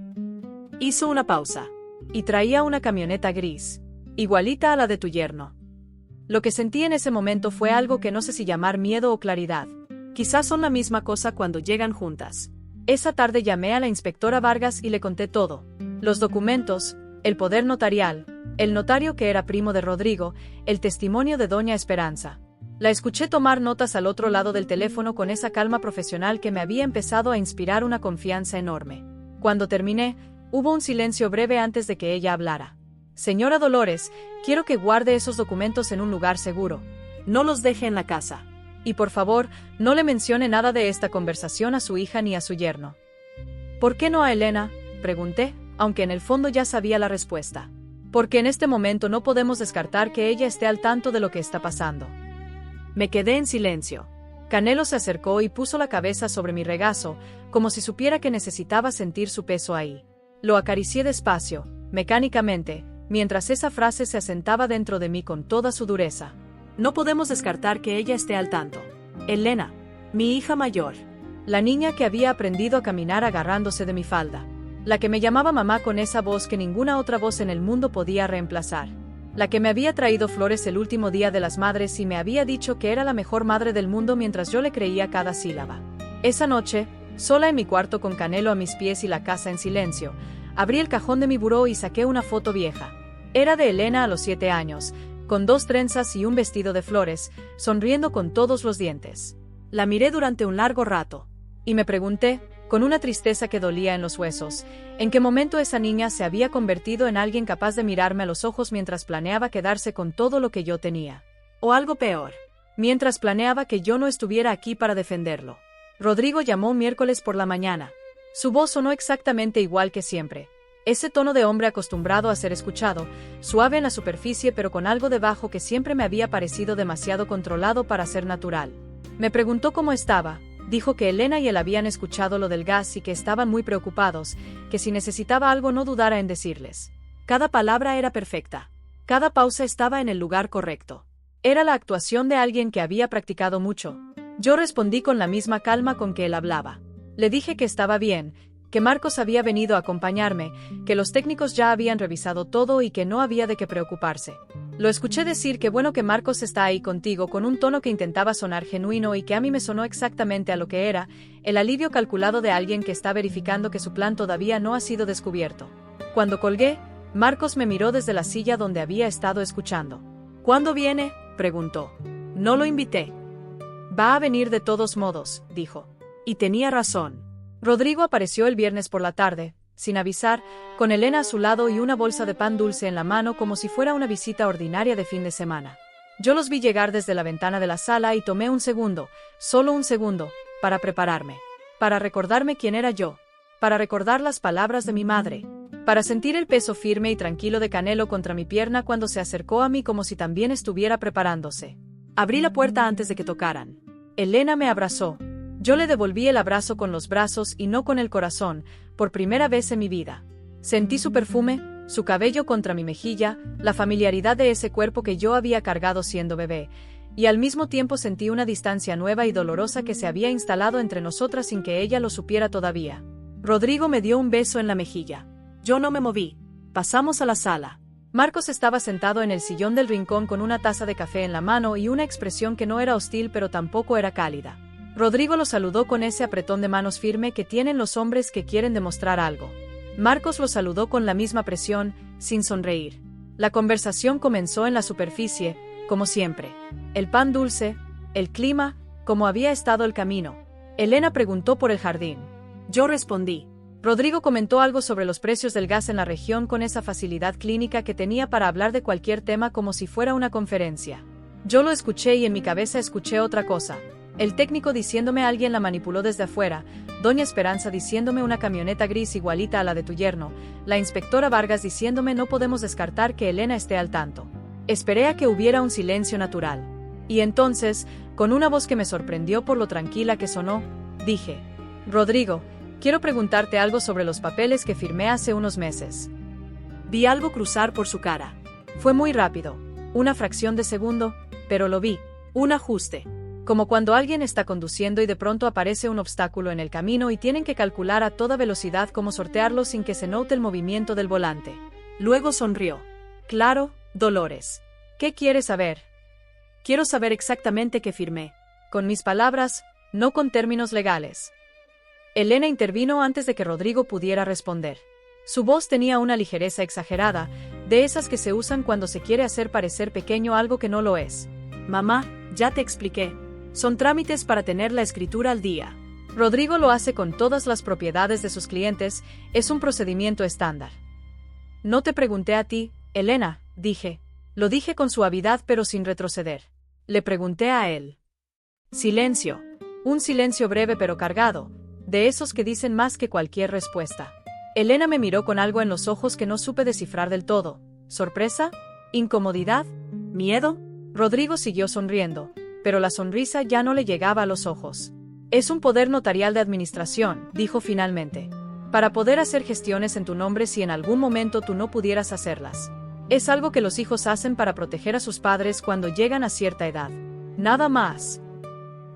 Hizo una pausa. Y traía una camioneta gris, igualita a la de tu yerno. Lo que sentí en ese momento fue algo que no sé si llamar miedo o claridad. Quizás son la misma cosa cuando llegan juntas. Esa tarde llamé a la inspectora Vargas y le conté todo. Los documentos, el poder notarial, el notario que era primo de Rodrigo, el testimonio de doña Esperanza. La escuché tomar notas al otro lado del teléfono con esa calma profesional que me había empezado a inspirar una confianza enorme. Cuando terminé, hubo un silencio breve antes de que ella hablara. Señora Dolores, quiero que guarde esos documentos en un lugar seguro. No los deje en la casa. Y por favor, no le mencione nada de esta conversación a su hija ni a su yerno. ¿Por qué no a Elena?, pregunté, aunque en el fondo ya sabía la respuesta. Porque en este momento no podemos descartar que ella esté al tanto de lo que está pasando. Me quedé en silencio. Canelo se acercó y puso la cabeza sobre mi regazo, como si supiera que necesitaba sentir su peso ahí. Lo acaricié despacio, mecánicamente, mientras esa frase se asentaba dentro de mí con toda su dureza. No podemos descartar que ella esté al tanto. Elena, mi hija mayor. La niña que había aprendido a caminar agarrándose de mi falda. La que me llamaba mamá con esa voz que ninguna otra voz en el mundo podía reemplazar. La que me había traído flores el último día de las madres y me había dicho que era la mejor madre del mundo mientras yo le creía cada sílaba. Esa noche, sola en mi cuarto con Canelo a mis pies y la casa en silencio, abrí el cajón de mi buró y saqué una foto vieja. Era de Elena a los 7 años, con 2 trenzas y un vestido de flores, sonriendo con todos los dientes. La miré durante un largo rato, y me pregunté, con una tristeza que dolía en los huesos, en qué momento esa niña se había convertido en alguien capaz de mirarme a los ojos mientras planeaba quedarse con todo lo que yo tenía. O algo peor, mientras planeaba que yo no estuviera aquí para defenderlo. Rodrigo llamó un miércoles por la mañana. Su voz sonó exactamente igual que siempre. Ese tono de hombre acostumbrado a ser escuchado, suave en la superficie pero con algo debajo que siempre me había parecido demasiado controlado para ser natural. Me preguntó cómo estaba, dijo que Elena y él habían escuchado lo del gas y que estaban muy preocupados, que si necesitaba algo no dudara en decirles. Cada palabra era perfecta. Cada pausa estaba en el lugar correcto. Era la actuación de alguien que había practicado mucho. Yo respondí con la misma calma con que él hablaba. Le dije que estaba bien, que Marcos había venido a acompañarme, que los técnicos ya habían revisado todo y que no había de qué preocuparse. Lo escuché decir que bueno que Marcos está ahí contigo con un tono que intentaba sonar genuino y que a mí me sonó exactamente a lo que era, el alivio calculado de alguien que está verificando que su plan todavía no ha sido descubierto. Cuando colgué, Marcos me miró desde la silla donde había estado escuchando. ¿Cuándo viene?, preguntó. No lo invité. Va a venir de todos modos, dijo. Y tenía razón. Rodrigo apareció el viernes por la tarde, sin avisar, con Elena a su lado y una bolsa de pan dulce en la mano como si fuera una visita ordinaria de fin de semana. Yo los vi llegar desde la ventana de la sala y tomé un segundo, solo un segundo, para prepararme. Para recordarme quién era yo. Para recordar las palabras de mi madre. Para sentir el peso firme y tranquilo de Canelo contra mi pierna cuando se acercó a mí como si también estuviera preparándose. Abrí la puerta antes de que tocaran. Elena me abrazó. Yo le devolví el abrazo con los brazos y no con el corazón, por primera vez en mi vida. Sentí su perfume, su cabello contra mi mejilla, la familiaridad de ese cuerpo que yo había cargado siendo bebé, y al mismo tiempo sentí una distancia nueva y dolorosa que se había instalado entre nosotras sin que ella lo supiera todavía. Rodrigo me dio un beso en la mejilla. Yo no me moví. Pasamos a la sala. Marcos estaba sentado en el sillón del rincón con una taza de café en la mano y una expresión que no era hostil pero tampoco era cálida. Rodrigo lo saludó con ese apretón de manos firme que tienen los hombres que quieren demostrar algo. Marcos lo saludó con la misma presión, sin sonreír. La conversación comenzó en la superficie, como siempre. El pan dulce, el clima, cómo había estado el camino. Elena preguntó por el jardín. Yo respondí. Rodrigo comentó algo sobre los precios del gas en la región con esa facilidad clínica que tenía para hablar de cualquier tema como si fuera una conferencia. Yo lo escuché y en mi cabeza escuché otra cosa. El técnico diciéndome alguien la manipuló desde afuera, Doña Esperanza diciéndome una camioneta gris igualita a la de tu yerno, la inspectora Vargas diciéndome no podemos descartar que Elena esté al tanto. Esperé a que hubiera un silencio natural. Y entonces, con una voz que me sorprendió por lo tranquila que sonó, dije: Rodrigo, quiero preguntarte algo sobre los papeles que firmé hace unos meses. Vi algo cruzar por su cara. Fue muy rápido, una fracción de segundo, pero lo vi, un ajuste. Como cuando alguien está conduciendo y de pronto aparece un obstáculo en el camino y tienen que calcular a toda velocidad cómo sortearlo sin que se note el movimiento del volante. Luego sonrió. Claro, Dolores. ¿Qué quieres saber? Quiero saber exactamente qué firmé. Con mis palabras, no con términos legales. Elena intervino antes de que Rodrigo pudiera responder. Su voz tenía una ligereza exagerada, de esas que se usan cuando se quiere hacer parecer pequeño algo que no lo es. Mamá, ya te expliqué. Son trámites para tener la escritura al día. Rodrigo lo hace con todas las propiedades de sus clientes, es un procedimiento estándar. No te pregunté a ti, Elena, dije. Lo dije con suavidad pero sin retroceder. Le pregunté a él. Silencio. Un silencio breve pero cargado, de esos que dicen más que cualquier respuesta. Elena me miró con algo en los ojos que no supe descifrar del todo. ¿Sorpresa? ¿Incomodidad? ¿Miedo? Rodrigo siguió sonriendo, pero la sonrisa ya no le llegaba a los ojos. Es un poder notarial de administración, dijo finalmente. Para poder hacer gestiones en tu nombre si en algún momento tú no pudieras hacerlas. Es algo que los hijos hacen para proteger a sus padres cuando llegan a cierta edad. Nada más.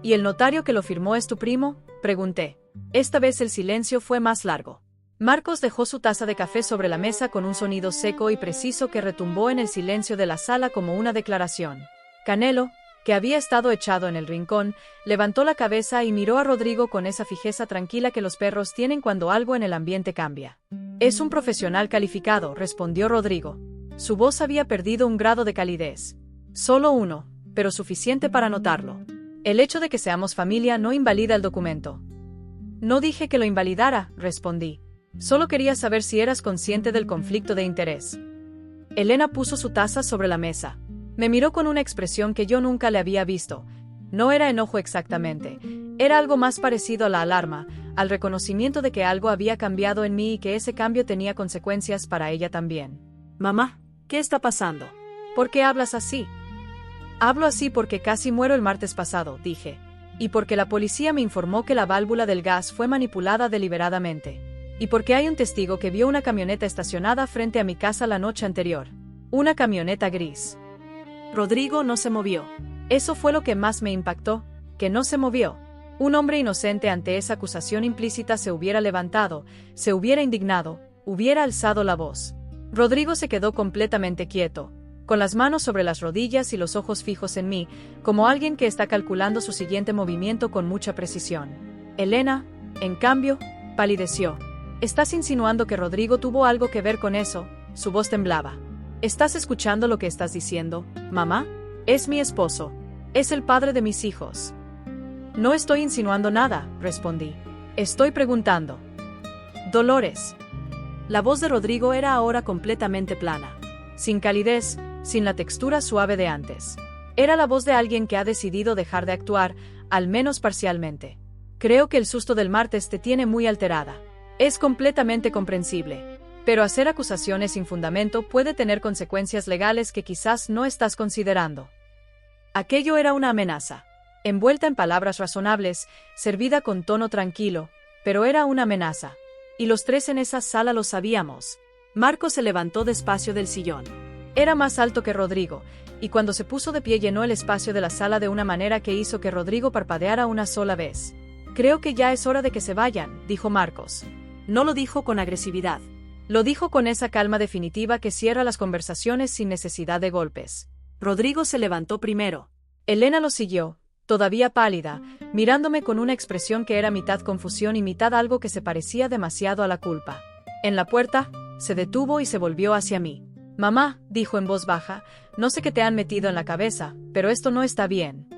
¿Y el notario que lo firmó es tu primo? Pregunté. Esta vez el silencio fue más largo. Marcos dejó su taza de café sobre la mesa con un sonido seco y preciso que retumbó en el silencio de la sala como una declaración. Canelo, que había estado echado en el rincón, levantó la cabeza y miró a Rodrigo con esa fijeza tranquila que los perros tienen cuando algo en el ambiente cambia. Es un profesional calificado, respondió Rodrigo. Su voz había perdido un grado de calidez. Solo uno, pero suficiente para notarlo. El hecho de que seamos familia no invalida el documento. No dije que lo invalidara, respondí. Solo quería saber si eras consciente del conflicto de interés. Elena puso su taza sobre la mesa. Me miró con una expresión que yo nunca le había visto. No era enojo exactamente. Era algo más parecido a la alarma, al reconocimiento de que algo había cambiado en mí y que ese cambio tenía consecuencias para ella también. Mamá, ¿qué está pasando? ¿Por qué hablas así? Hablo así porque casi muero el martes pasado, dije. Y porque la policía me informó que la válvula del gas fue manipulada deliberadamente. Y porque hay un testigo que vio una camioneta estacionada frente a mi casa la noche anterior. Una camioneta gris. Rodrigo no se movió. Eso fue lo que más me impactó, que no se movió. Un hombre inocente ante esa acusación implícita se hubiera levantado, se hubiera indignado, hubiera alzado la voz. Rodrigo se quedó completamente quieto, con las manos sobre las rodillas y los ojos fijos en mí, como alguien que está calculando su siguiente movimiento con mucha precisión. Elena, en cambio, palideció. ¿Estás insinuando que Rodrigo tuvo algo que ver con eso? Su voz temblaba. ¿Estás escuchando lo que estás diciendo, mamá? Es mi esposo. Es el padre de mis hijos. No estoy insinuando nada, respondí. Estoy preguntando. Dolores. La voz de Rodrigo era ahora completamente plana. Sin calidez, sin la textura suave de antes. Era la voz de alguien que ha decidido dejar de actuar, al menos parcialmente. Creo que el susto del martes te tiene muy alterada. Es completamente comprensible. Pero hacer acusaciones sin fundamento puede tener consecuencias legales que quizás no estás considerando. Aquello era una amenaza. Envuelta en palabras razonables, servida con tono tranquilo, pero era una amenaza. Y los tres en esa sala lo sabíamos. Marcos se levantó despacio del sillón. Era más alto que Rodrigo, y cuando se puso de pie llenó el espacio de la sala de una manera que hizo que Rodrigo parpadeara una sola vez. «Creo que ya es hora de que se vayan», dijo Marcos. No lo dijo con agresividad. Lo dijo con esa calma definitiva que cierra las conversaciones sin necesidad de golpes. Rodrigo se levantó primero. Elena lo siguió, todavía pálida, mirándome con una expresión que era mitad confusión y mitad algo que se parecía demasiado a la culpa. En la puerta, se detuvo y se volvió hacia mí. «Mamá», dijo en voz baja, «no sé qué te han metido en la cabeza, pero esto no está bien».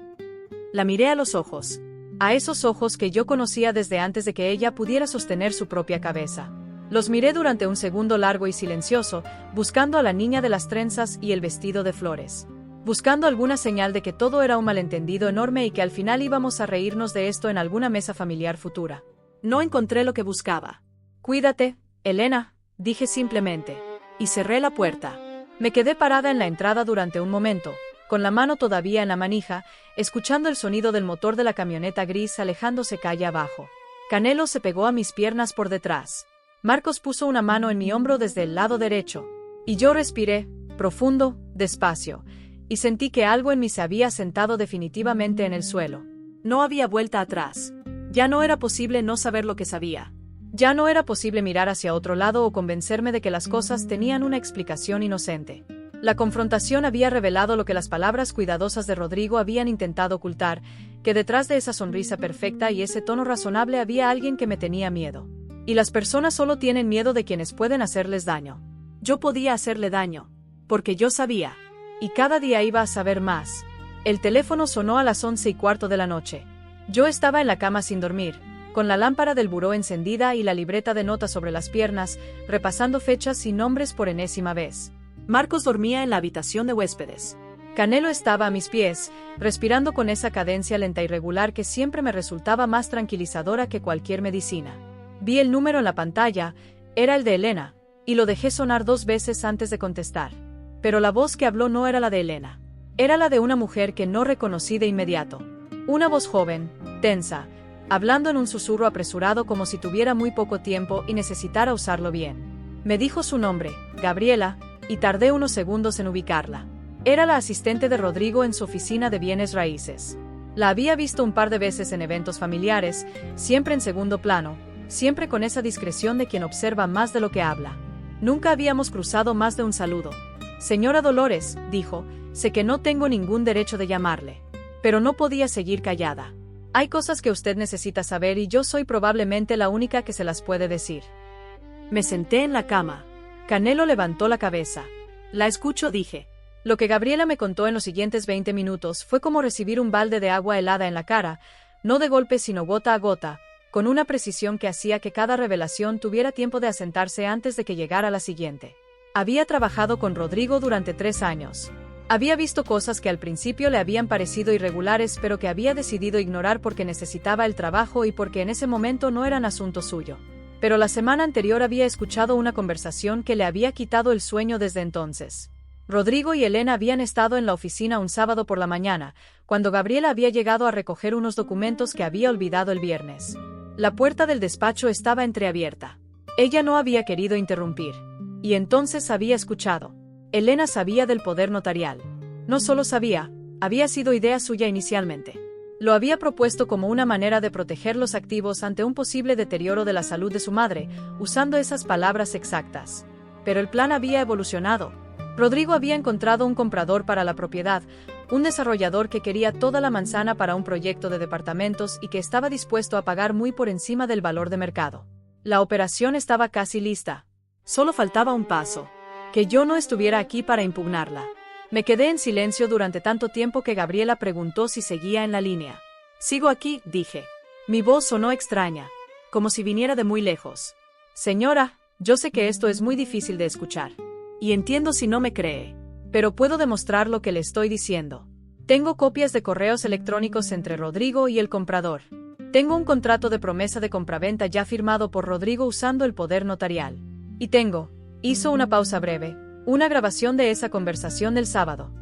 La miré a los ojos. A esos ojos que yo conocía desde antes de que ella pudiera sostener su propia cabeza. Los miré durante un segundo largo y silencioso, buscando a la niña de las trenzas y el vestido de flores. Buscando alguna señal de que todo era un malentendido enorme y que al final íbamos a reírnos de esto en alguna mesa familiar futura. No encontré lo que buscaba. «Cuídate, Elena», dije simplemente. Y cerré la puerta. Me quedé parada en la entrada durante un momento, con la mano todavía en la manija, escuchando el sonido del motor de la camioneta gris alejándose calle abajo. Canelo se pegó a mis piernas por detrás. Marcos puso una mano en mi hombro desde el lado derecho. Y yo respiré, profundo, despacio, y sentí que algo en mí se había sentado definitivamente en el suelo. No había vuelta atrás. Ya no era posible no saber lo que sabía. Ya no era posible mirar hacia otro lado o convencerme de que las cosas tenían una explicación inocente. La confrontación había revelado lo que las palabras cuidadosas de Rodrigo habían intentado ocultar, que detrás de esa sonrisa perfecta y ese tono razonable había alguien que me tenía miedo. Y las personas solo tienen miedo de quienes pueden hacerles daño. Yo podía hacerle daño, porque yo sabía. Y cada día iba a saber más. El teléfono sonó a las 11:15 de la noche. Yo estaba en la cama sin dormir, con la lámpara del buró encendida y la libreta de notas sobre las piernas, repasando fechas y nombres por enésima vez. Marcos dormía en la habitación de huéspedes. Canelo estaba a mis pies, respirando con esa cadencia lenta y regular que siempre me resultaba más tranquilizadora que cualquier medicina. Vi el número en la pantalla, era el de Elena, y lo dejé sonar 2 veces antes de contestar. Pero la voz que habló no era la de Elena. Era la de una mujer que no reconocí de inmediato. Una voz joven, tensa, hablando en un susurro apresurado como si tuviera muy poco tiempo y necesitara usarlo bien. Me dijo su nombre, Gabriela, y tardé unos segundos en ubicarla. Era la asistente de Rodrigo en su oficina de bienes raíces. La había visto un par de veces en eventos familiares, siempre en segundo plano, siempre con esa discreción de quien observa más de lo que habla. Nunca habíamos cruzado más de un saludo. «Señora Dolores», dijo, «sé que no tengo ningún derecho de llamarle». Pero no podía seguir callada. Hay cosas que usted necesita saber y yo soy probablemente la única que se las puede decir. Me senté en la cama. Canelo levantó la cabeza. La escucho, dije. Lo que Gabriela me contó en los siguientes 20 minutos fue como recibir un balde de agua helada en la cara, no de golpe sino gota a gota, con una precisión que hacía que cada revelación tuviera tiempo de asentarse antes de que llegara la siguiente. Había trabajado con Rodrigo durante 3 años. Había visto cosas que al principio le habían parecido irregulares pero que había decidido ignorar porque necesitaba el trabajo y porque en ese momento no eran asunto suyo. Pero la semana anterior había escuchado una conversación que le había quitado el sueño desde entonces. Rodrigo y Elena habían estado en la oficina un sábado por la mañana, cuando Gabriela había llegado a recoger unos documentos que había olvidado el viernes. La puerta del despacho estaba entreabierta. Ella no había querido interrumpir. Y entonces había escuchado. Elena sabía del poder notarial. No solo sabía, había sido idea suya inicialmente. Lo había propuesto como una manera de proteger los activos ante un posible deterioro de la salud de su madre, usando esas palabras exactas. Pero el plan había evolucionado. Rodrigo había encontrado un comprador para la propiedad, un desarrollador que quería toda la manzana para un proyecto de departamentos y que estaba dispuesto a pagar muy por encima del valor de mercado. La operación estaba casi lista. Solo faltaba un paso. Que yo no estuviera aquí para impugnarla. Me quedé en silencio durante tanto tiempo que Gabriela preguntó si seguía en la línea. «Sigo aquí», dije. Mi voz sonó extraña, como si viniera de muy lejos. «Señora», Yo sé que esto es muy difícil de escuchar. Y entiendo si no me cree. Pero puedo demostrar lo que le estoy diciendo. Tengo copias de correos electrónicos entre Rodrigo y el comprador. Tengo un contrato de promesa de compraventa ya firmado por Rodrigo usando el poder notarial. Y hizo una pausa breve, una grabación de esa conversación del sábado.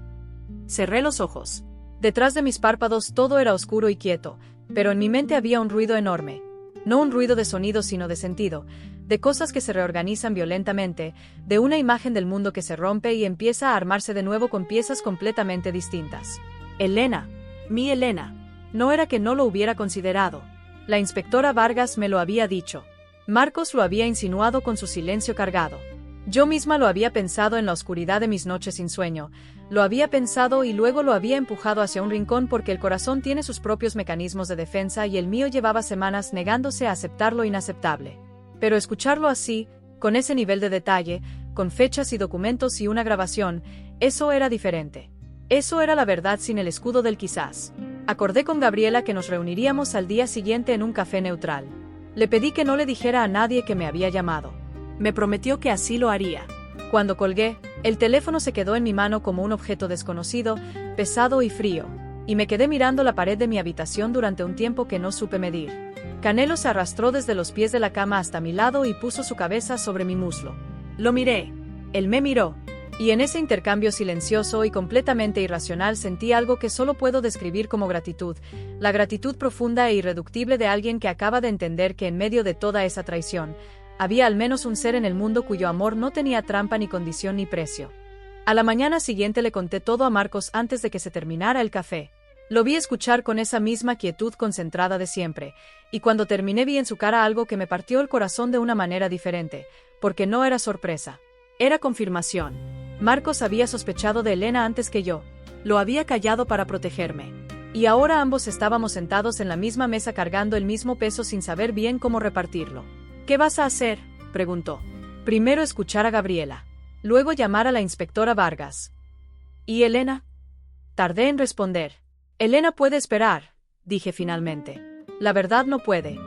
Cerré los ojos. Detrás de mis párpados todo era oscuro y quieto, pero en mi mente había un ruido enorme. No un ruido de sonido sino de sentido, de cosas que se reorganizan violentamente, de una imagen del mundo que se rompe y empieza a armarse de nuevo con piezas completamente distintas. Elena, mi Elena. No era que no lo hubiera considerado. La inspectora Vargas me lo había dicho. Marcos lo había insinuado con su silencio cargado. Yo misma lo había pensado en la oscuridad de mis noches sin sueño. Lo había pensado y luego lo había empujado hacia un rincón porque el corazón tiene sus propios mecanismos de defensa y el mío llevaba semanas negándose a aceptar lo inaceptable. Pero escucharlo así, con ese nivel de detalle, con fechas y documentos y una grabación, eso era diferente. Eso era la verdad sin el escudo del quizás. Acordé con Gabriela que nos reuniríamos al día siguiente en un café neutral. Le pedí que no le dijera a nadie que me había llamado. Me prometió que así lo haría. Cuando colgué, el teléfono se quedó en mi mano como un objeto desconocido, pesado y frío, y me quedé mirando la pared de mi habitación durante un tiempo que no supe medir. Canelo se arrastró desde los pies de la cama hasta mi lado y puso su cabeza sobre mi muslo. Lo miré. Él me miró. Y en ese intercambio silencioso y completamente irracional sentí algo que solo puedo describir como gratitud, la gratitud profunda e irreductible de alguien que acaba de entender que en medio de toda esa traición, había al menos un ser en el mundo cuyo amor no tenía trampa ni condición ni precio. A la mañana siguiente le conté todo a Marcos antes de que se terminara el café. Lo vi escuchar con esa misma quietud concentrada de siempre, y cuando terminé vi en su cara algo que me partió el corazón de una manera diferente, porque no era sorpresa. Era confirmación. Marcos había sospechado de Elena antes que yo. Lo había callado para protegerme. Y ahora ambos estábamos sentados en la misma mesa cargando el mismo peso sin saber bien cómo repartirlo. ¿Qué vas a hacer?, preguntó. Primero escuchar a Gabriela. Luego llamar a la inspectora Vargas. ¿Y Elena? Tardé en responder. Elena puede esperar, dije finalmente. La verdad no puede.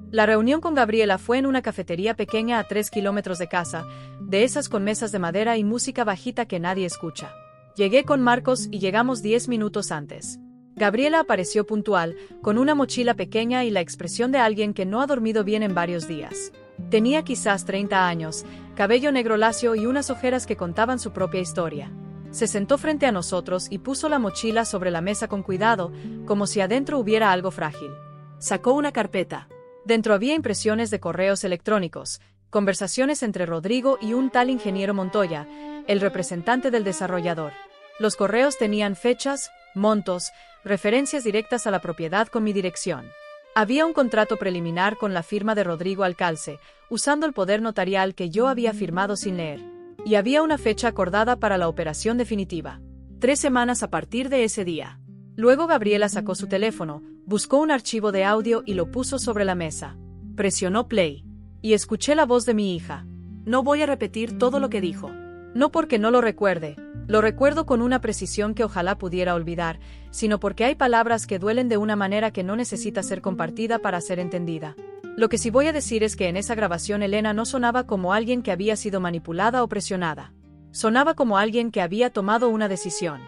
La reunión con Gabriela fue en una cafetería pequeña a 3 kilómetros de casa, de esas con mesas de madera y música bajita que nadie escucha. Llegué con Marcos y llegamos 10 minutos antes. Gabriela apareció puntual, con una mochila pequeña y la expresión de alguien que no ha dormido bien en varios días. Tenía quizás 30 años, cabello negro lacio y unas ojeras que contaban su propia historia. Se sentó frente a nosotros y puso la mochila sobre la mesa con cuidado, como si adentro hubiera algo frágil. Sacó una carpeta. Dentro había impresiones de correos electrónicos, conversaciones entre Rodrigo y un tal ingeniero Montoya, el representante del desarrollador. Los correos tenían fechas, montos, referencias directas a la propiedad con mi dirección. Había un contrato preliminar con la firma de Rodrigo Alcalce, usando el poder notarial que yo había firmado sin leer. Y había una fecha acordada para la operación definitiva. 3 semanas a partir de ese día. Luego Gabriela sacó su teléfono, buscó un archivo de audio y lo puso sobre la mesa. Presionó play. Y escuché la voz de mi hija. No voy a repetir todo lo que dijo. No porque no lo recuerde, lo recuerdo con una precisión que ojalá pudiera olvidar, sino porque hay palabras que duelen de una manera que no necesita ser compartida para ser entendida. Lo que sí voy a decir es que en esa grabación Elena no sonaba como alguien que había sido manipulada o presionada. Sonaba como alguien que había tomado una decisión,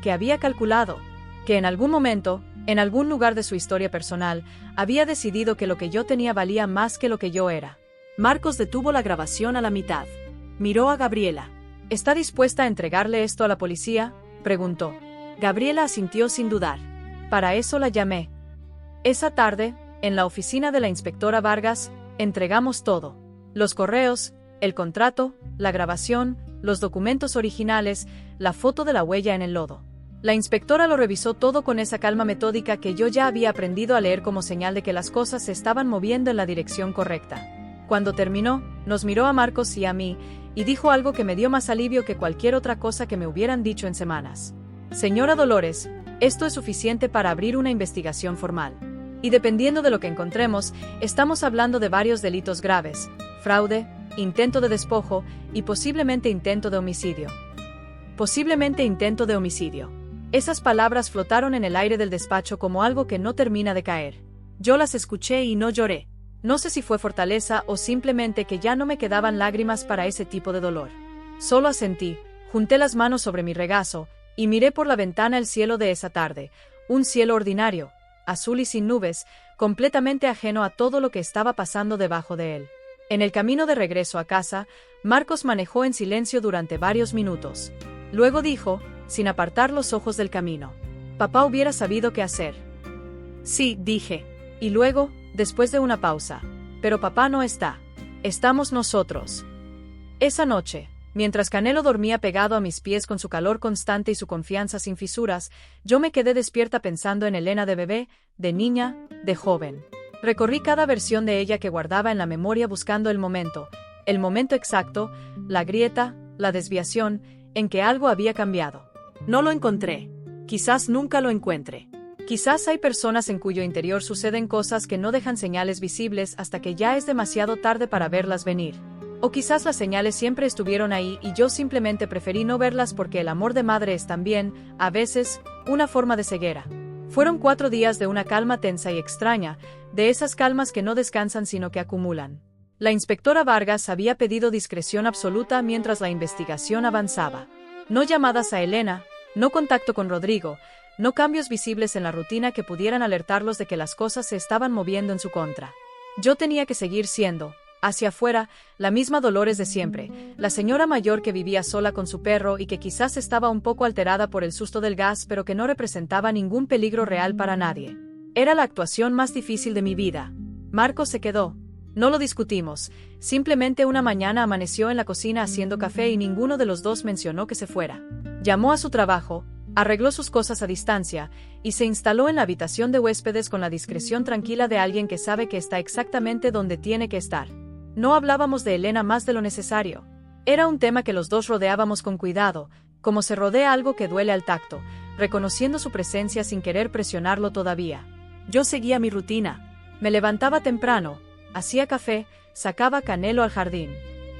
que había calculado, que en algún momento, en algún lugar de su historia personal, había decidido que lo que yo tenía valía más que lo que yo era. Marcos detuvo la grabación a la mitad. Miró a Gabriela. ¿Está dispuesta a entregarle esto a la policía?, preguntó. Gabriela asintió sin dudar. Para eso la llamé. Esa tarde, en la oficina de la inspectora Vargas, entregamos todo. Los correos, el contrato, la grabación, los documentos originales, la foto de la huella en el lodo. La inspectora lo revisó todo con esa calma metódica que yo ya había aprendido a leer como señal de que las cosas se estaban moviendo en la dirección correcta. Cuando terminó, nos miró a Marcos y a mí, y dijo algo que me dio más alivio que cualquier otra cosa que me hubieran dicho en semanas. Señora Dolores, esto es suficiente para abrir una investigación formal. Y dependiendo de lo que encontremos, estamos hablando de varios delitos graves: fraude, intento de despojo y posiblemente intento de homicidio. Posiblemente intento de homicidio. Esas palabras flotaron en el aire del despacho como algo que no termina de caer. Yo las escuché y no lloré. No sé si fue fortaleza o simplemente que ya no me quedaban lágrimas para ese tipo de dolor. Solo asentí, junté las manos sobre mi regazo, y miré por la ventana el cielo de esa tarde, un cielo ordinario, azul y sin nubes, completamente ajeno a todo lo que estaba pasando debajo de él. En el camino de regreso a casa, Marcos manejó en silencio durante varios minutos. Luego dijo, sin apartar los ojos del camino: «Papá hubiera sabido qué hacer». «Sí», dije. Y luego, después de una pausa: «Pero papá no está. Estamos nosotros». Esa noche, mientras Canelo dormía pegado a mis pies con su calor constante y su confianza sin fisuras, yo me quedé despierta pensando en Elena de bebé, de niña, de joven. Recorrí cada versión de ella que guardaba en la memoria buscando el momento exacto, la grieta, la desviación, en que algo había cambiado. No lo encontré. Quizás nunca lo encuentre. Quizás hay personas en cuyo interior suceden cosas que no dejan señales visibles hasta que ya es demasiado tarde para verlas venir. O quizás las señales siempre estuvieron ahí y yo simplemente preferí no verlas porque el amor de madre es también, a veces, una forma de ceguera. Fueron 4 días de una calma tensa y extraña, de esas calmas que no descansan sino que acumulan. La inspectora Vargas había pedido discreción absoluta mientras la investigación avanzaba. No llamadas a Elena, no contacto con Rodrigo, no cambios visibles en la rutina que pudieran alertarlos de que las cosas se estaban moviendo en su contra. Yo tenía que seguir siendo, hacia afuera, la misma Dolores de siempre, la señora mayor que vivía sola con su perro y que quizás estaba un poco alterada por el susto del gas, pero que no representaba ningún peligro real para nadie. Era la actuación más difícil de mi vida. Marcos se quedó. No lo discutimos, simplemente una mañana amaneció en la cocina haciendo café y ninguno de los dos mencionó que se fuera. Llamó a su trabajo, arregló sus cosas a distancia, y se instaló en la habitación de huéspedes con la discreción tranquila de alguien que sabe que está exactamente donde tiene que estar. No hablábamos de Elena más de lo necesario. Era un tema que los dos rodeábamos con cuidado, como se rodea algo que duele al tacto, reconociendo su presencia sin querer presionarlo todavía. Yo seguía mi rutina. Me levantaba temprano, hacía café, sacaba a Canelo al jardín.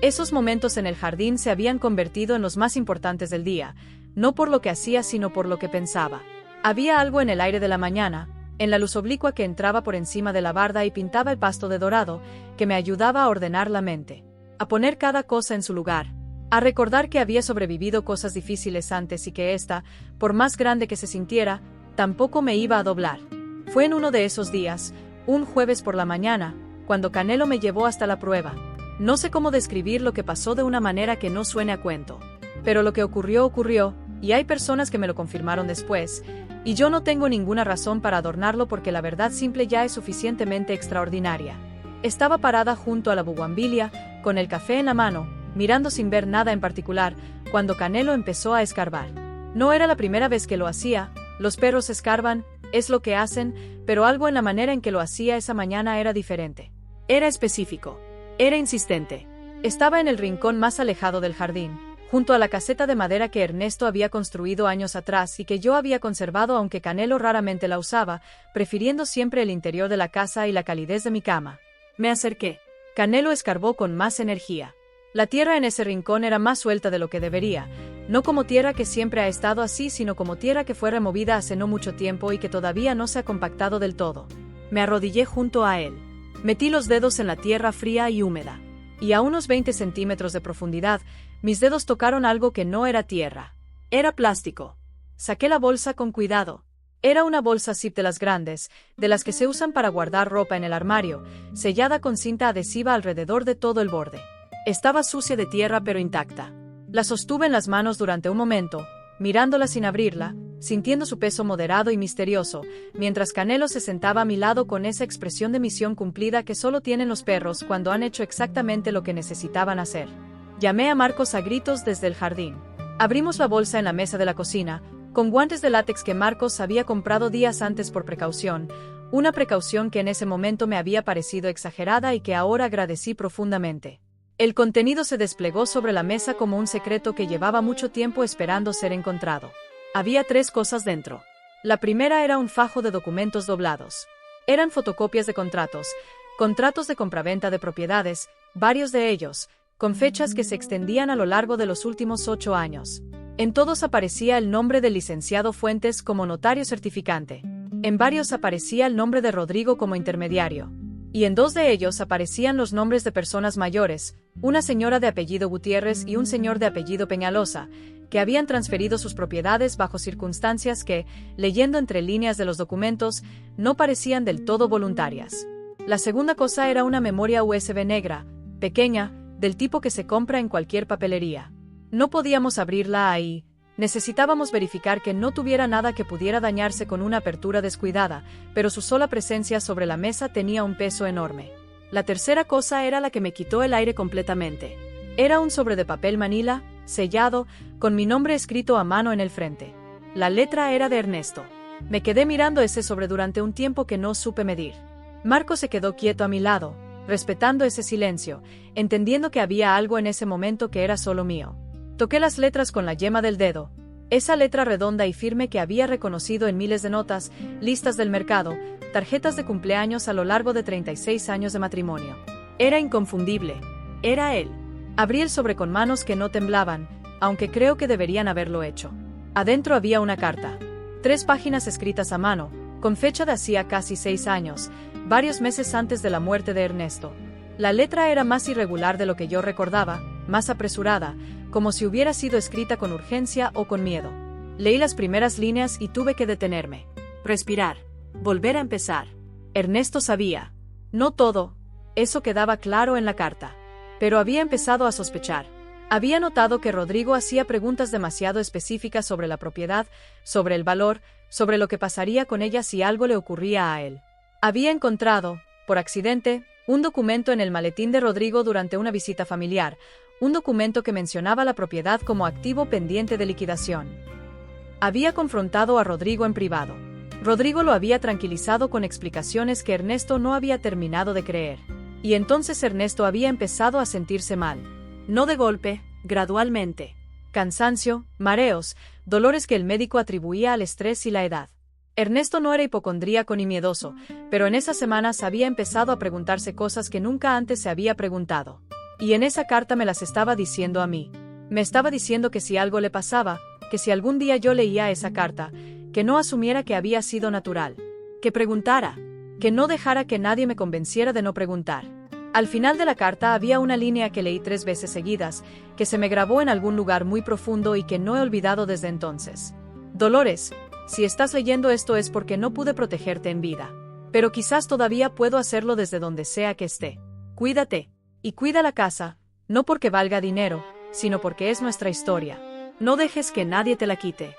Esos momentos en el jardín se habían convertido en los más importantes del día, no por lo que hacía sino por lo que pensaba. Había algo en el aire de la mañana, en la luz oblicua que entraba por encima de la barda y pintaba el pasto de dorado, que me ayudaba a ordenar la mente, a poner cada cosa en su lugar, a recordar que había sobrevivido cosas difíciles antes y que esta, por más grande que se sintiera, tampoco me iba a doblar. Fue en uno de esos días, un jueves por la mañana, cuando Canelo me llevó hasta la prueba. No sé cómo describir lo que pasó de una manera que no suene a cuento. Pero lo que ocurrió, y hay personas que me lo confirmaron después, y yo no tengo ninguna razón para adornarlo porque la verdad simple ya es suficientemente extraordinaria. Estaba parada junto a la bugambilia, con el café en la mano, mirando sin ver nada en particular, cuando Canelo empezó a escarbar. No era la primera vez que lo hacía, los perros escarban, es lo que hacen, pero algo en la manera en que lo hacía esa mañana era diferente. Era específico. Era insistente. Estaba en el rincón más alejado del jardín, junto a la caseta de madera que Ernesto había construido años atrás y que yo había conservado aunque Canelo raramente la usaba, prefiriendo siempre el interior de la casa y la calidez de mi cama. Me acerqué. Canelo escarbó con más energía. La tierra en ese rincón era más suelta de lo que debería, no como tierra que siempre ha estado así, sino como tierra que fue removida hace no mucho tiempo y que todavía no se ha compactado del todo. Me arrodillé junto a él. Metí los dedos en la tierra fría y húmeda. Y a unos 20 centímetros de profundidad, mis dedos tocaron algo que no era tierra. Era plástico. Saqué la bolsa con cuidado. Era una bolsa zip de las grandes, de las que se usan para guardar ropa en el armario, sellada con cinta adhesiva alrededor de todo el borde. Estaba sucia de tierra pero intacta. La sostuve en las manos durante un momento, mirándola sin abrirla, sintiendo su peso moderado y misterioso, mientras Canelo se sentaba a mi lado con esa expresión de misión cumplida que solo tienen los perros cuando han hecho exactamente lo que necesitaban hacer. Llamé a Marcos a gritos desde el jardín. Abrimos la bolsa en la mesa de la cocina, con guantes de látex que Marcos había comprado días antes por precaución, una precaución que en ese momento me había parecido exagerada y que ahora agradecí profundamente. El contenido se desplegó sobre la mesa como un secreto que llevaba mucho tiempo esperando ser encontrado. Había 3 cosas dentro. La primera era un fajo de documentos doblados. Eran fotocopias de contratos de compraventa de propiedades, varios de ellos, con fechas que se extendían a lo largo de los últimos 8 años. En todos aparecía el nombre del licenciado Fuentes como notario certificante. En varios aparecía el nombre de Rodrigo como intermediario. y en 2 de ellos aparecían los nombres de personas mayores, una señora de apellido Gutiérrez y un señor de apellido Peñalosa, que habían transferido sus propiedades bajo circunstancias que, leyendo entre líneas de los documentos, no parecían del todo voluntarias. La segunda cosa era una memoria USB negra, pequeña, del tipo que se compra en cualquier papelería. No podíamos abrirla ahí. Necesitábamos verificar que no tuviera nada que pudiera dañarse con una apertura descuidada, pero su sola presencia sobre la mesa tenía un peso enorme. La tercera cosa era la que me quitó el aire completamente. Era un sobre de papel manila, sellado, con mi nombre escrito a mano en el frente. La letra era de Ernesto. Me quedé mirando ese sobre durante un tiempo que no supe medir. Marco se quedó quieto a mi lado, respetando ese silencio, entendiendo que había algo en ese momento que era solo mío. Toqué las letras con la yema del dedo, esa letra redonda y firme que había reconocido en miles de notas, listas del mercado, tarjetas de cumpleaños a lo largo de 36 años de matrimonio. Era inconfundible. Era él. Abrí el sobre con manos que no temblaban, aunque creo que deberían haberlo hecho. Adentro había una carta. 3 páginas escritas a mano, con fecha de hacía casi 6 años, varios meses antes de la muerte de Ernesto. La letra era más irregular de lo que yo recordaba, más apresurada, como si hubiera sido escrita con urgencia o con miedo. Leí las primeras líneas y tuve que detenerme. Respirar. Volver a empezar. Ernesto sabía. No todo. Eso quedaba claro en la carta. Pero había empezado a sospechar. Había notado que Rodrigo hacía preguntas demasiado específicas sobre la propiedad, sobre el valor, sobre lo que pasaría con ella si algo le ocurría a él. Había encontrado, por accidente, un documento en el maletín de Rodrigo durante una visita familiar, un documento que mencionaba la propiedad como activo pendiente de liquidación. Había confrontado a Rodrigo en privado. Rodrigo lo había tranquilizado con explicaciones que Ernesto no había terminado de creer. Y entonces Ernesto había empezado a sentirse mal. No de golpe, gradualmente. Cansancio, mareos, dolores que el médico atribuía al estrés y la edad. Ernesto no era hipocondríaco ni miedoso, pero en esas semanas había empezado a preguntarse cosas que nunca antes se había preguntado. Y en esa carta me las estaba diciendo a mí. Me estaba diciendo que si algo le pasaba, que si algún día yo leía esa carta, que no asumiera que había sido natural. Que preguntara. Que no dejara que nadie me convenciera de no preguntar. Al final de la carta había una línea que leí 3 veces seguidas, que se me grabó en algún lugar muy profundo y que no he olvidado desde entonces. Dolores, si estás leyendo esto es porque no pude protegerte en vida. Pero quizás todavía puedo hacerlo desde donde sea que esté. Cuídate. Y cuida la casa, no porque valga dinero, sino porque es nuestra historia. No dejes que nadie te la quite.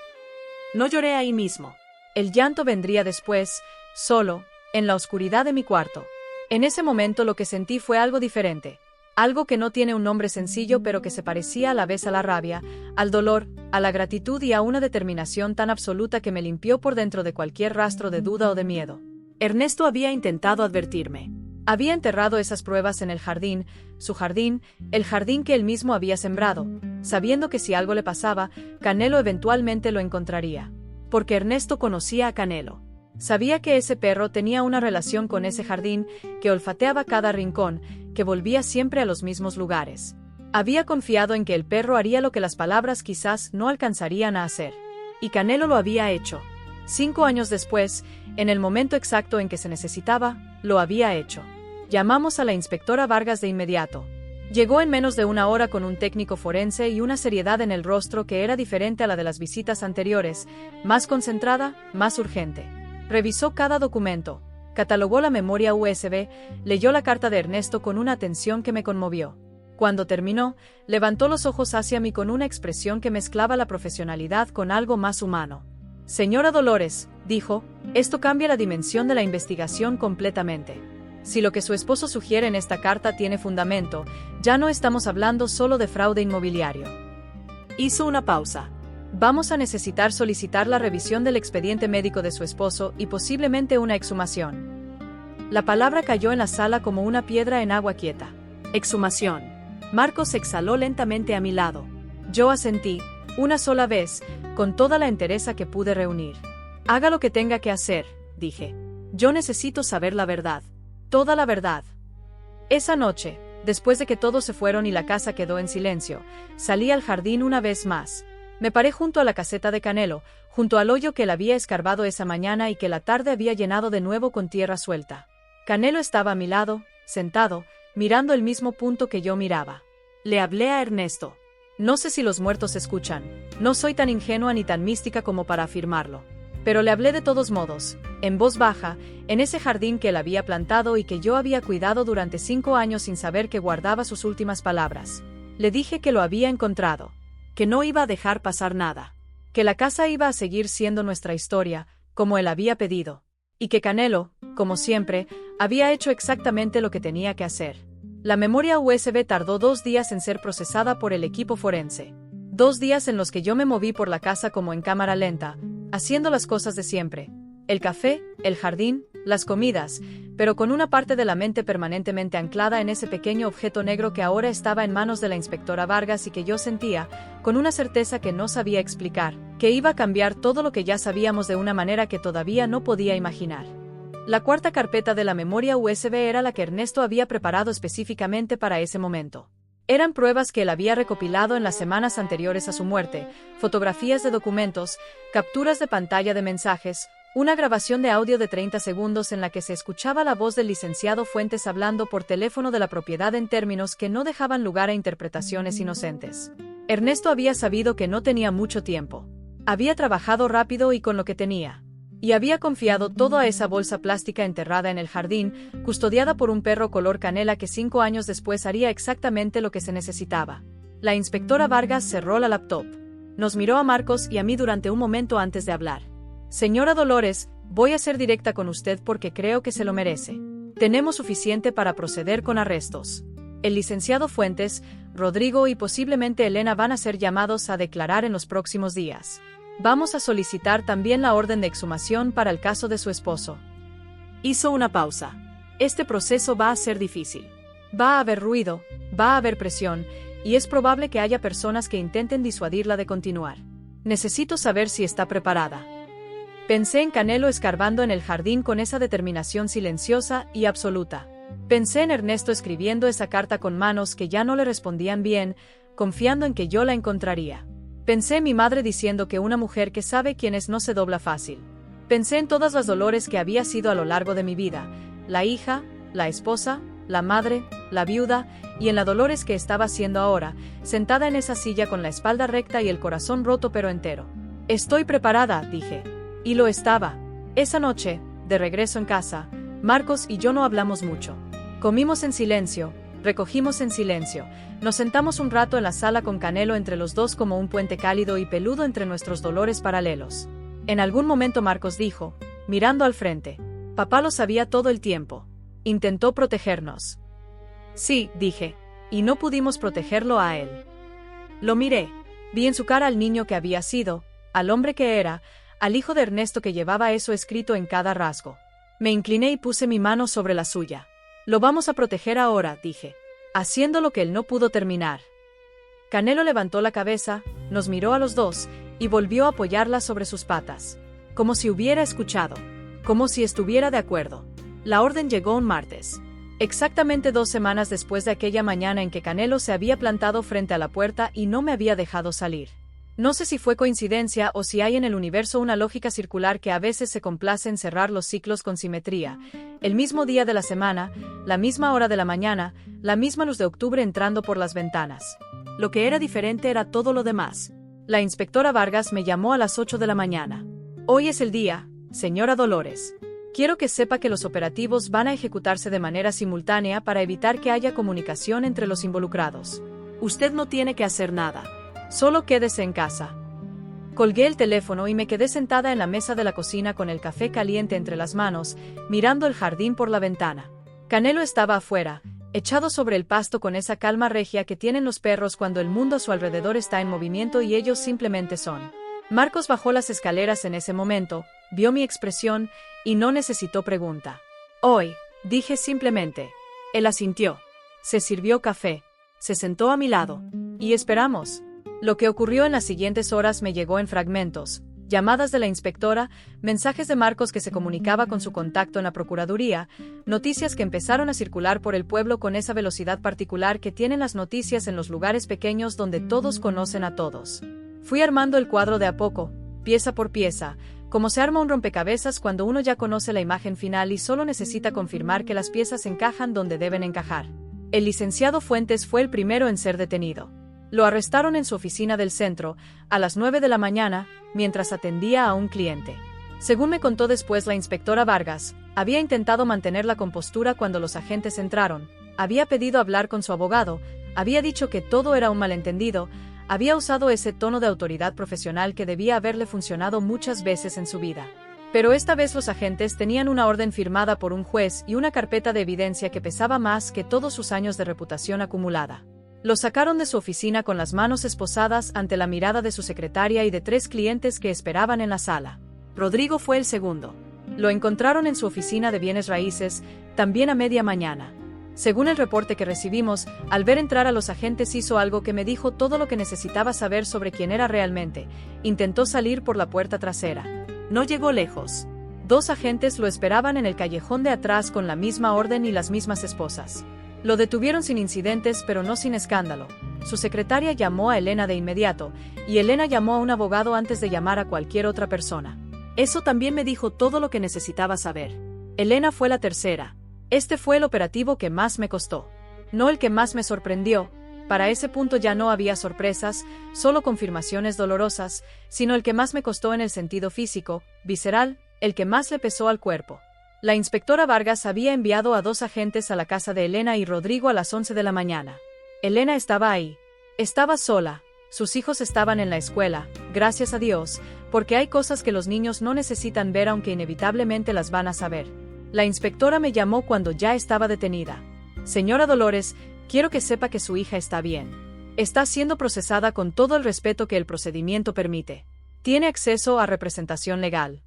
No lloré ahí mismo. El llanto vendría después, solo, en la oscuridad de mi cuarto. En ese momento lo que sentí fue algo diferente. Algo que no tiene un nombre sencillo pero que se parecía a la vez a la rabia, al dolor, a la gratitud y a una determinación tan absoluta que me limpió por dentro de cualquier rastro de duda o de miedo. Ernesto había intentado advertirme. Había enterrado esas pruebas en el jardín, su jardín, el jardín que él mismo había sembrado, sabiendo que si algo le pasaba, Canelo eventualmente lo encontraría. Porque Ernesto conocía a Canelo. Sabía que ese perro tenía una relación con ese jardín, que olfateaba cada rincón, que volvía siempre a los mismos lugares. Había confiado en que el perro haría lo que las palabras quizás no alcanzarían a hacer. Y Canelo lo había hecho. 5 años después, en el momento exacto en que se necesitaba, lo había hecho. Llamamos a la inspectora Vargas de inmediato. Llegó en menos de 1 hora con un técnico forense y una seriedad en el rostro que era diferente a la de las visitas anteriores, más concentrada, más urgente. Revisó cada documento, catalogó la memoria USB, leyó la carta de Ernesto con una atención que me conmovió. Cuando terminó, levantó los ojos hacia mí con una expresión que mezclaba la profesionalidad con algo más humano. Señora Dolores, dijo, esto cambia la dimensión de la investigación completamente. Si lo que su esposo sugiere en esta carta tiene fundamento, ya no estamos hablando solo de fraude inmobiliario. Hizo una pausa. Vamos a necesitar solicitar la revisión del expediente médico de su esposo y posiblemente una exhumación. La palabra cayó en la sala como una piedra en agua quieta. Exhumación. Marcos exhaló lentamente a mi lado. Yo asentí, una sola vez, con toda la entereza que pude reunir. Haga lo que tenga que hacer, dije. Yo necesito saber la verdad. Toda la verdad. Esa noche, después de que todos se fueron y la casa quedó en silencio, salí al jardín una vez más. Me paré junto a la caseta de Canelo, junto al hoyo que él había escarbado esa mañana y que la tarde había llenado de nuevo con tierra suelta. Canelo estaba a mi lado, sentado, mirando el mismo punto que yo miraba. Le hablé a Ernesto. No sé si los muertos escuchan, no soy tan ingenua ni tan mística como para afirmarlo. Pero le hablé de todos modos, en voz baja, en ese jardín que él había plantado y que yo había cuidado durante 5 años sin saber que guardaba sus últimas palabras. Le dije que lo había encontrado, que no iba a dejar pasar nada, que la casa iba a seguir siendo nuestra historia, como él había pedido, y que Canelo, como siempre, había hecho exactamente lo que tenía que hacer. La memoria USB tardó 2 días en ser procesada por el equipo forense. 2 días en los que yo me moví por la casa como en cámara lenta, haciendo las cosas de siempre. El café, el jardín, las comidas, pero con una parte de la mente permanentemente anclada en ese pequeño objeto negro que ahora estaba en manos de la inspectora Vargas y que yo sentía, con una certeza que no sabía explicar, que iba a cambiar todo lo que ya sabíamos de una manera que todavía no podía imaginar. La 4ª carpeta de la memoria USB era la que Ernesto había preparado específicamente para ese momento. Eran pruebas que él había recopilado en las semanas anteriores a su muerte, fotografías de documentos, capturas de pantalla de mensajes, una grabación de audio de 30 segundos en la que se escuchaba la voz del licenciado Fuentes hablando por teléfono de la propiedad en términos que no dejaban lugar a interpretaciones inocentes. Ernesto había sabido que no tenía mucho tiempo. Había trabajado rápido y con lo que tenía. Y había confiado todo a esa bolsa plástica enterrada en el jardín, custodiada por un perro color canela que 5 años después haría exactamente lo que se necesitaba. La inspectora Vargas cerró la laptop. Nos miró a Marcos y a mí durante un momento antes de hablar. Señora Dolores, voy a ser directa con usted porque creo que se lo merece. Tenemos suficiente para proceder con arrestos. El licenciado Fuentes, Rodrigo y posiblemente Elena van a ser llamados a declarar en los próximos días. Vamos a solicitar también la orden de exhumación para el caso de su esposo. Hizo una pausa. Este proceso va a ser difícil. Va a haber ruido, va a haber presión, y es probable que haya personas que intenten disuadirla de continuar. Necesito saber si está preparada. Pensé en Canelo escarbando en el jardín con esa determinación silenciosa y absoluta. Pensé en Ernesto escribiendo esa carta con manos que ya no le respondían bien, confiando en que yo la encontraría. Pensé en mi madre diciendo que una mujer que sabe quién es no se dobla fácil. Pensé en todas las dolores que había sido a lo largo de mi vida, la hija, la esposa, la madre, la viuda, y en la Dolores que estaba siendo ahora, sentada en esa silla con la espalda recta y el corazón roto pero entero. Estoy preparada, dije. Y lo estaba. Esa noche, de regreso en casa, Marcos y yo no hablamos mucho. Comimos en silencio, recogimos en silencio, nos sentamos un rato en la sala con Canelo entre los dos como un puente cálido y peludo entre nuestros dolores paralelos. En algún momento Marcos dijo, mirando al frente, papá lo sabía todo el tiempo. Intentó protegernos. Sí, dije, y no pudimos protegerlo a él. Lo miré, vi en su cara al niño que había sido, al hombre que era, al hijo de Ernesto que llevaba eso escrito en cada rasgo. Me incliné y puse mi mano sobre la suya. Lo vamos a proteger ahora, dije, haciendo lo que él no pudo terminar. Canelo levantó la cabeza, nos miró a los dos, y volvió a apoyarla sobre sus patas. Como si hubiera escuchado. Como si estuviera de acuerdo. La orden llegó un martes. Exactamente 2 semanas después de aquella mañana en que Canelo se había plantado frente a la puerta y no me había dejado salir. No sé si fue coincidencia o si hay en el universo una lógica circular que a veces se complace en cerrar los ciclos con simetría. El mismo día de la semana, la misma hora de la mañana, la misma luz de octubre entrando por las ventanas. Lo que era diferente era todo lo demás. La inspectora Vargas me llamó a las 8 de la mañana. Hoy es el día, señora Dolores. Quiero que sepa que los operativos van a ejecutarse de manera simultánea para evitar que haya comunicación entre los involucrados. Usted no tiene que hacer nada. Solo quédese en casa. Colgué el teléfono y me quedé sentada en la mesa de la cocina con el café caliente entre las manos, mirando el jardín por la ventana. Canelo estaba afuera, echado sobre el pasto con esa calma regia que tienen los perros cuando el mundo a su alrededor está en movimiento y ellos simplemente son. Marcos bajó las escaleras en ese momento, vio mi expresión, y no necesitó pregunta. Hoy, dije simplemente. Él asintió. Se sirvió café. Se sentó a mi lado. Y esperamos. Lo que ocurrió en las siguientes horas me llegó en fragmentos, llamadas de la inspectora, mensajes de Marcos que se comunicaba con su contacto en la Procuraduría, noticias que empezaron a circular por el pueblo con esa velocidad particular que tienen las noticias en los lugares pequeños donde todos conocen a todos. Fui armando el cuadro de a poco, pieza por pieza, Como se arma un rompecabezas cuando uno ya conoce la imagen final y solo necesita confirmar que las piezas encajan donde deben encajar. El licenciado Fuentes fue el primero en ser detenido. Lo arrestaron en su oficina del centro, a las 9 de la mañana, mientras atendía a un cliente. Según me contó después la inspectora Vargas, había intentado mantener la compostura cuando los agentes entraron, había pedido hablar con su abogado, había dicho que todo era un malentendido, había usado ese tono de autoridad profesional que debía haberle funcionado muchas veces en su vida. Pero esta vez los agentes tenían una orden firmada por un juez y una carpeta de evidencia que pesaba más que todos sus años de reputación acumulada. Lo sacaron de su oficina con las manos esposadas ante la mirada de su secretaria y de 3 clientes que esperaban en la sala. Rodrigo fue el segundo. Lo encontraron en su oficina de bienes raíces, también a media mañana. Según el reporte que recibimos, al ver entrar a los agentes hizo algo que me dijo todo lo que necesitaba saber sobre quién era realmente. Intentó salir por la puerta trasera. No llegó lejos. 2 agentes lo esperaban en el callejón de atrás con la misma orden y las mismas esposas. Lo detuvieron sin incidentes pero no sin escándalo. Su secretaria llamó a Elena de inmediato, y Elena llamó a un abogado antes de llamar a cualquier otra persona. Eso también me dijo todo lo que necesitaba saber. Elena fue la tercera. Este fue el operativo que más me costó. No el que más me sorprendió, para ese punto ya no había sorpresas, solo confirmaciones dolorosas, sino el que más me costó en el sentido físico, visceral, el que más le pesó al cuerpo. La inspectora Vargas había enviado a 2 agentes a la casa de Elena y Rodrigo a las 11 de la mañana. Elena estaba ahí. Estaba sola. Sus hijos estaban en la escuela, gracias a Dios, porque hay cosas que los niños no necesitan ver aunque inevitablemente las van a saber. La inspectora me llamó cuando ya estaba detenida. Señora Dolores, quiero que sepa que su hija está bien. Está siendo procesada con todo el respeto que el procedimiento permite. Tiene acceso a representación legal.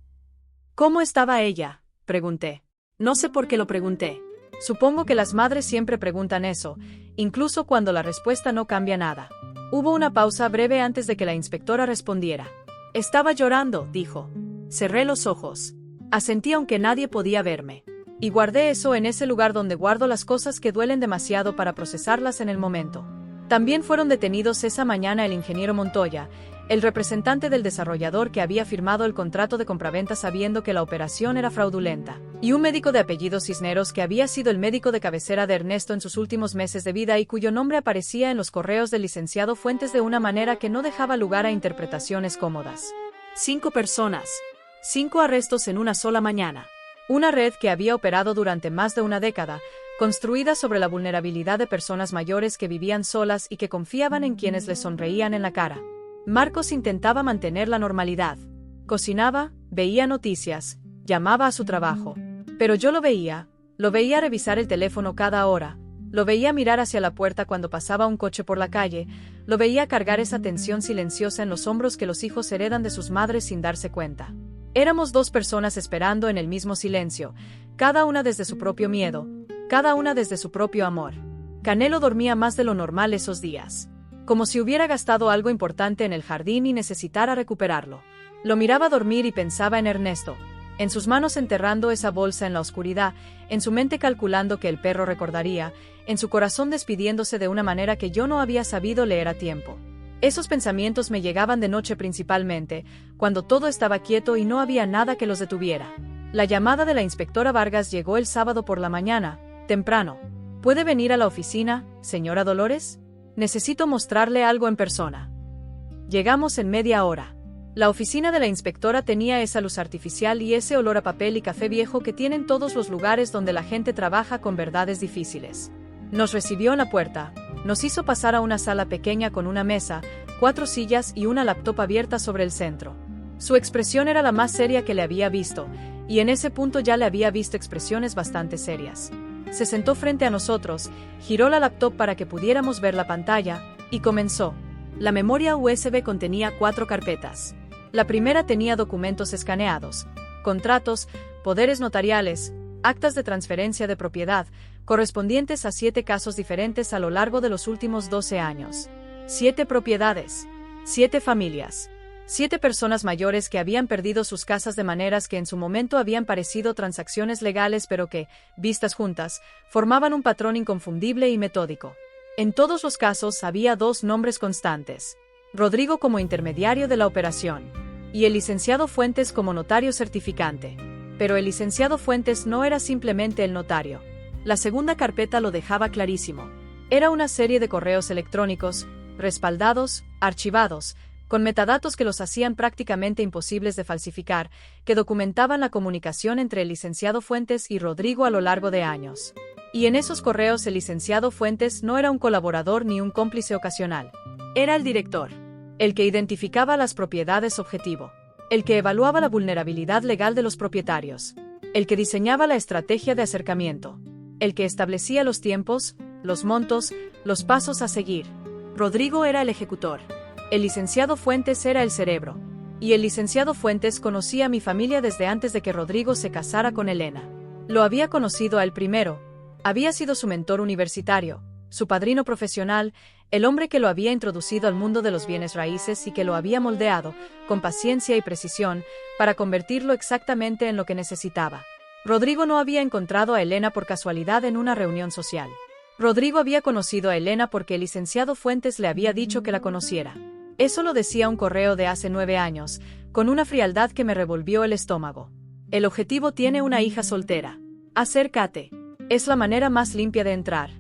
¿Cómo estaba ella?, pregunté. No sé por qué lo pregunté. Supongo que las madres siempre preguntan eso, incluso cuando la respuesta no cambia nada. Hubo una pausa breve antes de que la inspectora respondiera. Estaba llorando, dijo. Cerré los ojos. Asentí aunque nadie podía verme. Y guardé eso en ese lugar donde guardo las cosas que duelen demasiado para procesarlas en el momento. También fueron detenidos esa mañana el ingeniero Montoya, el representante del desarrollador que había firmado el contrato de compraventa sabiendo que la operación era fraudulenta, y un médico de apellido Cisneros que había sido el médico de cabecera de Ernesto en sus últimos meses de vida y cuyo nombre aparecía en los correos del licenciado Fuentes de una manera que no dejaba lugar a interpretaciones cómodas. 5 personas. 5 arrestos en una sola mañana. Una red que había operado durante más de una década, construida sobre la vulnerabilidad de personas mayores que vivían solas y que confiaban en quienes les sonreían en la cara. Marcos intentaba mantener la normalidad. Cocinaba, veía noticias, llamaba a su trabajo. Pero yo lo veía revisar el teléfono cada hora, lo veía mirar hacia la puerta cuando pasaba un coche por la calle, lo veía cargar esa tensión silenciosa en los hombros que los hijos heredan de sus madres sin darse cuenta. Éramos 2 personas esperando en el mismo silencio, cada una desde su propio miedo, cada una desde su propio amor. Canelo dormía más de lo normal esos días, como si hubiera gastado algo importante en el jardín y necesitara recuperarlo. Lo miraba dormir y pensaba en Ernesto, en sus manos enterrando esa bolsa en la oscuridad, en su mente calculando que el perro recordaría, en su corazón despidiéndose de una manera que yo no había sabido leer a tiempo. Esos pensamientos me llegaban de noche principalmente, cuando todo estaba quieto y no había nada que los detuviera. La llamada de la inspectora Vargas llegó el sábado por la mañana, temprano. ¿Puede venir a la oficina, señora Dolores? Necesito mostrarle algo en persona. Llegamos en media hora. La oficina de la inspectora tenía esa luz artificial y ese olor a papel y café viejo que tienen todos los lugares donde la gente trabaja con verdades difíciles. Nos recibió en la puerta. Nos hizo pasar a una sala pequeña con una mesa, 4 sillas y una laptop abierta sobre el centro. Su expresión era la más seria que le había visto, y en ese punto ya le había visto expresiones bastante serias. Se sentó frente a nosotros, giró la laptop para que pudiéramos ver la pantalla, y comenzó. La memoria USB contenía 4 carpetas. La primera tenía documentos escaneados, contratos, poderes notariales, actas de transferencia de propiedad, correspondientes a 7 casos diferentes a lo largo de los últimos 12 años. 7 propiedades, 7 familias, 7 personas mayores que habían perdido sus casas de maneras que en su momento habían parecido transacciones legales pero que, vistas juntas, formaban un patrón inconfundible y metódico. En todos los casos había 2 nombres constantes. Rodrigo como intermediario de la operación. y el licenciado Fuentes como notario certificante. Pero el licenciado Fuentes no era simplemente el notario. La segunda carpeta lo dejaba clarísimo. Era una serie de correos electrónicos, respaldados, archivados, con metadatos que los hacían prácticamente imposibles de falsificar, que documentaban la comunicación entre el licenciado Fuentes y Rodrigo a lo largo de años. Y en esos correos el licenciado Fuentes no era un colaborador ni un cómplice ocasional. Era el director, el que identificaba las propiedades objetivo, el que evaluaba la vulnerabilidad legal de los propietarios, el que diseñaba la estrategia de acercamiento, el que establecía los tiempos, los montos, los pasos a seguir. Rodrigo era el ejecutor. El licenciado Fuentes era el cerebro. Y el licenciado Fuentes conocía a mi familia desde antes de que Rodrigo se casara con Elena. Lo había conocido a él primero. Había sido su mentor universitario, su padrino profesional, el hombre que lo había introducido al mundo de los bienes raíces y que lo había moldeado, con paciencia y precisión, para convertirlo exactamente en lo que necesitaba. Rodrigo no había encontrado a Elena por casualidad en una reunión social. Rodrigo había conocido a Elena porque el licenciado Fuentes le había dicho que la conociera. Eso lo decía un correo de hace 9 años, con una frialdad que me revolvió el estómago. El objetivo tiene una hija soltera. Acércate. Es la manera más limpia de entrar.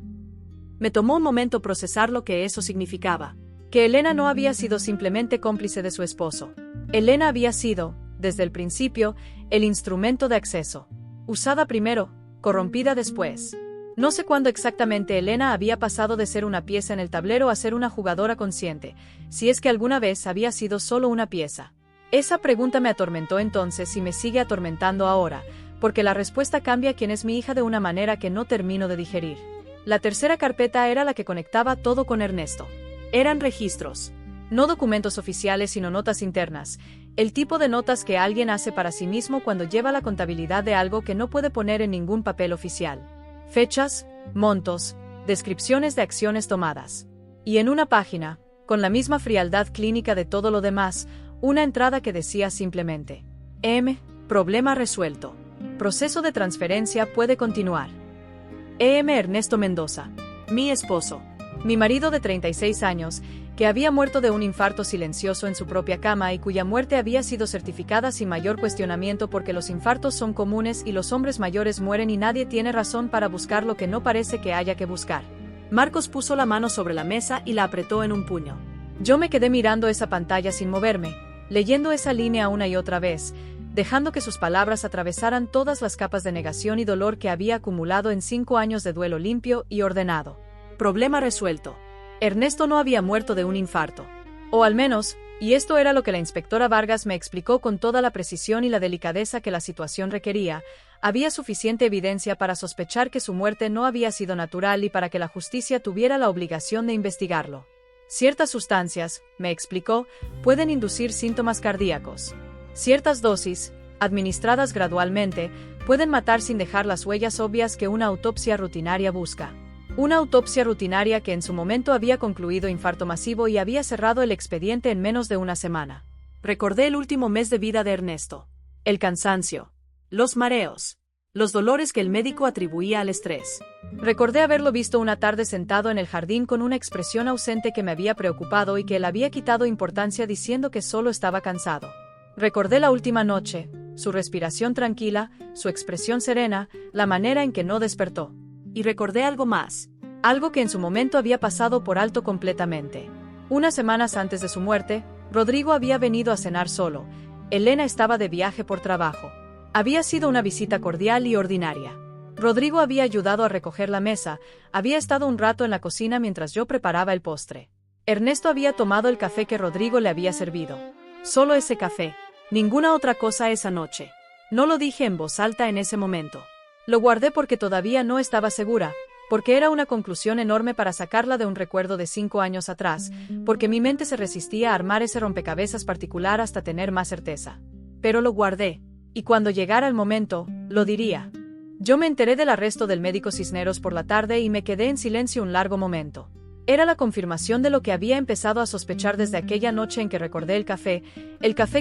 Me tomó un momento procesar lo que eso significaba. Que Elena no había sido simplemente cómplice de su esposo. Elena había sido, desde el principio, el instrumento de acceso. Usada primero, corrompida después. No sé cuándo exactamente Elena había pasado de ser una pieza en el tablero a ser una jugadora consciente, si es que alguna vez había sido solo una pieza. Esa pregunta me atormentó entonces y me sigue atormentando ahora, porque la respuesta cambia quién es mi hija de una manera que no termino de digerir. La tercera carpeta era la que conectaba todo con Ernesto. Eran registros. No documentos oficiales sino notas internas, el tipo de notas que alguien hace para sí mismo cuando lleva la contabilidad de algo que no puede poner en ningún papel oficial. Fechas, montos, descripciones de acciones tomadas. Y en una página, con la misma frialdad clínica de todo lo demás, una entrada que decía simplemente: problema resuelto. Proceso de transferencia puede continuar. Ernesto Mendoza. Mi esposo. Mi marido de 36 años, que había muerto de un infarto silencioso en su propia cama y cuya muerte había sido certificada sin mayor cuestionamiento porque los infartos son comunes y los hombres mayores mueren y nadie tiene razón para buscar lo que no parece que haya que buscar. Marcos puso la mano sobre la mesa y la apretó en un puño. Yo me quedé mirando esa pantalla sin moverme, leyendo esa línea una y otra vez, dejando que sus palabras atravesaran todas las capas de negación y dolor que había acumulado en 5 años de duelo limpio y ordenado. Problema resuelto. Ernesto no había muerto de un infarto. O al menos, y esto era lo que la inspectora Vargas me explicó con toda la precisión y la delicadeza que la situación requería, había suficiente evidencia para sospechar que su muerte no había sido natural y para que la justicia tuviera la obligación de investigarlo. Ciertas sustancias, me explicó, pueden inducir síntomas cardíacos. Ciertas dosis, administradas gradualmente, pueden matar sin dejar las huellas obvias que una autopsia rutinaria busca. Una autopsia rutinaria que en su momento había concluido infarto masivo y había cerrado el expediente en menos de una semana. Recordé el último mes de vida de Ernesto. El cansancio. Los mareos. Los dolores que el médico atribuía al estrés. Recordé haberlo visto una tarde sentado en el jardín con una expresión ausente que me había preocupado y que él había quitado importancia diciendo que solo estaba cansado. Recordé la última noche, su respiración tranquila, su expresión serena, la manera en que no despertó. Y recordé algo más. Algo que en su momento había pasado por alto completamente. Unas semanas antes de su muerte, Rodrigo había venido a cenar solo. Elena estaba de viaje por trabajo. Había sido una visita cordial y ordinaria. Rodrigo había ayudado a recoger la mesa, había estado un rato en la cocina mientras yo preparaba el postre. Ernesto había tomado el café que Rodrigo le había servido. Solo ese café. Ninguna otra cosa esa noche. No lo dije en voz alta en ese momento. Lo guardé porque todavía no estaba segura, porque era una conclusión enorme para sacarla de un recuerdo de 5 años atrás, porque mi mente se resistía a armar ese rompecabezas particular hasta tener más certeza. Pero lo guardé, y cuando llegara el momento, lo diría. Yo me enteré del arresto del médico Cisneros por la tarde y me quedé en silencio un largo momento. Era la confirmación de lo que había empezado a sospechar desde aquella noche en que recordé el café